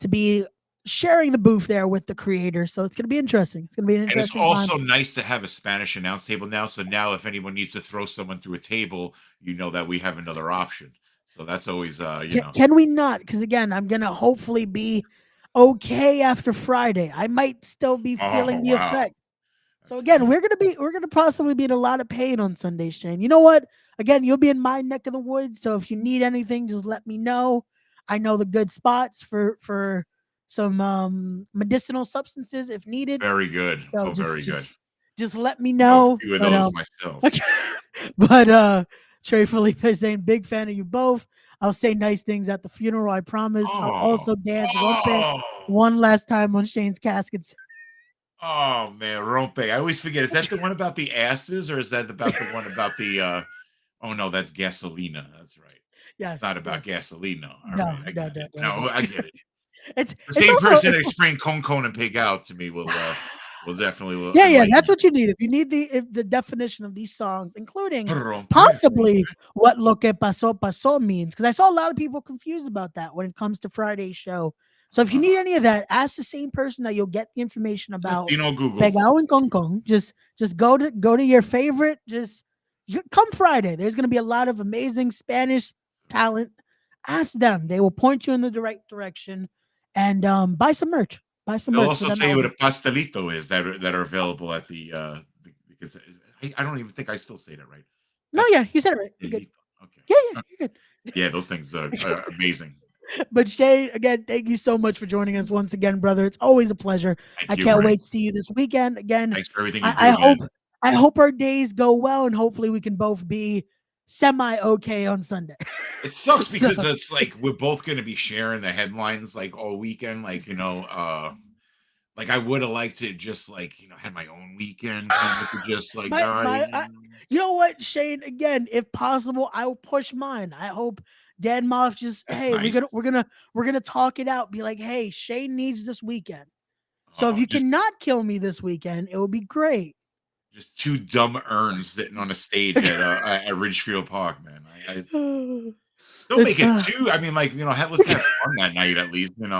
Speaker 2: be sharing the booth there with the creator. So it's going to be interesting. It's going to be an
Speaker 3: And it's
Speaker 2: interesting time.
Speaker 3: also nice to have a Spanish announce table now. So now if anyone needs to throw someone through a table, you know that we have another option. So that's always
Speaker 2: Can we not? Because again, I'm gonna hopefully be okay after Friday. I might still be feeling
Speaker 3: Oh
Speaker 2: the
Speaker 3: wow.
Speaker 2: effect. So
Speaker 3: That's
Speaker 2: again,
Speaker 3: funny.
Speaker 2: we're gonna possibly be in a lot of pain on Sunday, Shane. You know what? Again, you'll be in my neck of the woods. So if you need anything, just let me know. I know the good spots for some medicinal substances if needed.
Speaker 3: Very good.
Speaker 2: So
Speaker 3: Oh, very good.
Speaker 2: just let me
Speaker 3: Know a
Speaker 2: know.
Speaker 3: few of
Speaker 2: But
Speaker 3: those myself.
Speaker 2: okay. But Trey Felipe saying big fan of you both. I'll say nice things at the funeral, I promise. I'll
Speaker 3: Oh,
Speaker 2: also dance rompe
Speaker 3: oh,
Speaker 2: one last time on Shane's casket.
Speaker 3: oh man, rompe. I always forget. Is that the one about the asses, or is that about the one about the oh no, that's gasolina. That's right. It's
Speaker 2: Yes,
Speaker 3: not about
Speaker 2: yes.
Speaker 3: gasolina. All
Speaker 2: No,
Speaker 3: right, I
Speaker 2: no,
Speaker 3: got
Speaker 2: no,
Speaker 3: it.
Speaker 2: no,
Speaker 3: No,
Speaker 2: no.
Speaker 3: I get it. The
Speaker 2: It's
Speaker 3: same
Speaker 2: also
Speaker 3: person that explained con and pig out to me will definitely
Speaker 2: yeah,
Speaker 3: enlighten
Speaker 2: that's
Speaker 3: me.
Speaker 2: what you need. If you need the definition of these songs, including
Speaker 3: Rompe,
Speaker 2: possibly what lo que pasó means, because I saw a lot of people confused about that when it comes to Friday's show. So if you need any of that, ask the same person that you'll get the information about
Speaker 3: Google.
Speaker 2: Pegao and Kong Kong. Just go to your favorite. Come Friday. There's going to be a lot of amazing Spanish talent. Ask them. They will point you in the right direction, and buy some merch. Buy some
Speaker 3: They'll
Speaker 2: merch for
Speaker 3: also
Speaker 2: them.
Speaker 3: tell you what a pastelito is that are available at because I don't even think I still say that right.
Speaker 2: No, yeah, you said it right. You're good.
Speaker 3: Pastelito. Okay.
Speaker 2: Yeah, you're good.
Speaker 3: Yeah, those things are amazing.
Speaker 2: But Shay, again, thank you so much for joining us once again, brother. It's always a pleasure.
Speaker 3: Thank
Speaker 2: I
Speaker 3: you,
Speaker 2: can't
Speaker 3: Ray.
Speaker 2: wait to see you this weekend. Again,
Speaker 3: Thanks for everything you
Speaker 2: I
Speaker 3: do, man.
Speaker 2: hope our days go well, and hopefully we can both be semi okay on Sunday.
Speaker 3: It sucks
Speaker 2: So-
Speaker 3: because it's like we're both going to be sharing the headlines like all weekend. Like, like I would have liked to just like, had my own weekend kind of to just like,
Speaker 2: My-
Speaker 3: all
Speaker 2: my-
Speaker 3: right.
Speaker 2: You know what, Shane? Again, if possible, I will push mine. I hope Dan Moff just
Speaker 3: That's
Speaker 2: hey,
Speaker 3: nice.
Speaker 2: we're gonna talk it out. Be like, hey, Shane needs this weekend. So if you
Speaker 3: just,
Speaker 2: cannot kill me this weekend, it would be great.
Speaker 3: just two dumb urns sitting on a stage at Ridgefield Park, man. Don't make it two. I mean, like, let's have fun that night at least. Come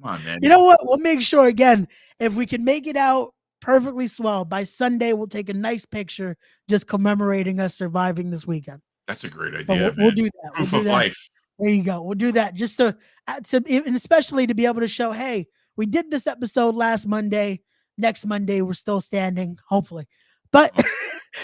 Speaker 3: on, man.
Speaker 2: You know what? We'll make sure again if we can make it out perfectly swell by Sunday. We'll take a nice picture just commemorating us surviving this weekend.
Speaker 3: That's a great
Speaker 2: So
Speaker 3: idea,
Speaker 2: we'll
Speaker 3: man.
Speaker 2: do that.
Speaker 3: Proof
Speaker 2: We'll
Speaker 3: of
Speaker 2: do that.
Speaker 3: life.
Speaker 2: There you go. We'll do that just to and especially to be able to show, hey, we did this episode last Monday. Next Monday, we're still standing, hopefully. But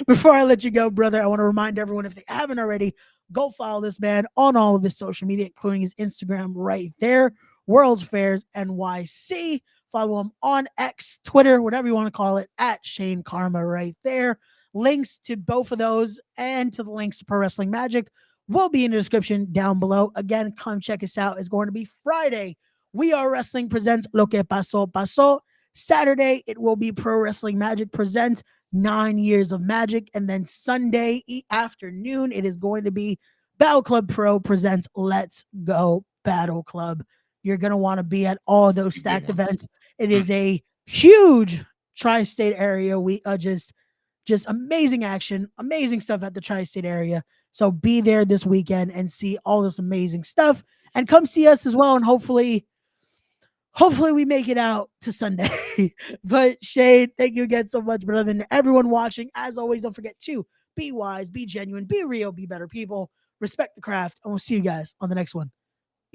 Speaker 2: before I let you go, brother, I want to remind everyone, if they haven't already, go follow this man on all of his social media, including his Instagram right there, World's Fairs NYC. Follow him on X, Twitter, whatever you want to call it, at Shane Karma right there. Links to both of those and to the links to Pro Wrestling Magic will be in the description down below. Again, come check us out. It's going to be Friday. We Are Wrestling presents Lo Que Pasó Pasó. Saturday, it will be Pro Wrestling Magic presents 9 Years of Magic. And then Sunday afternoon, it is going to be Battle Club Pro presents Let's Go Battle Club. You're going to want to be at all those stacked events. It is a huge tri-state area. We are just amazing action, amazing stuff at the tri-state area. So be there this weekend and see all this amazing stuff, and come see us as well. And hopefully we make it out to Sunday. But Shane, thank you again so much, brother. And everyone watching, as always, don't forget to be wise, be genuine, be real, be better people, respect the craft, and we'll see you guys on the next one.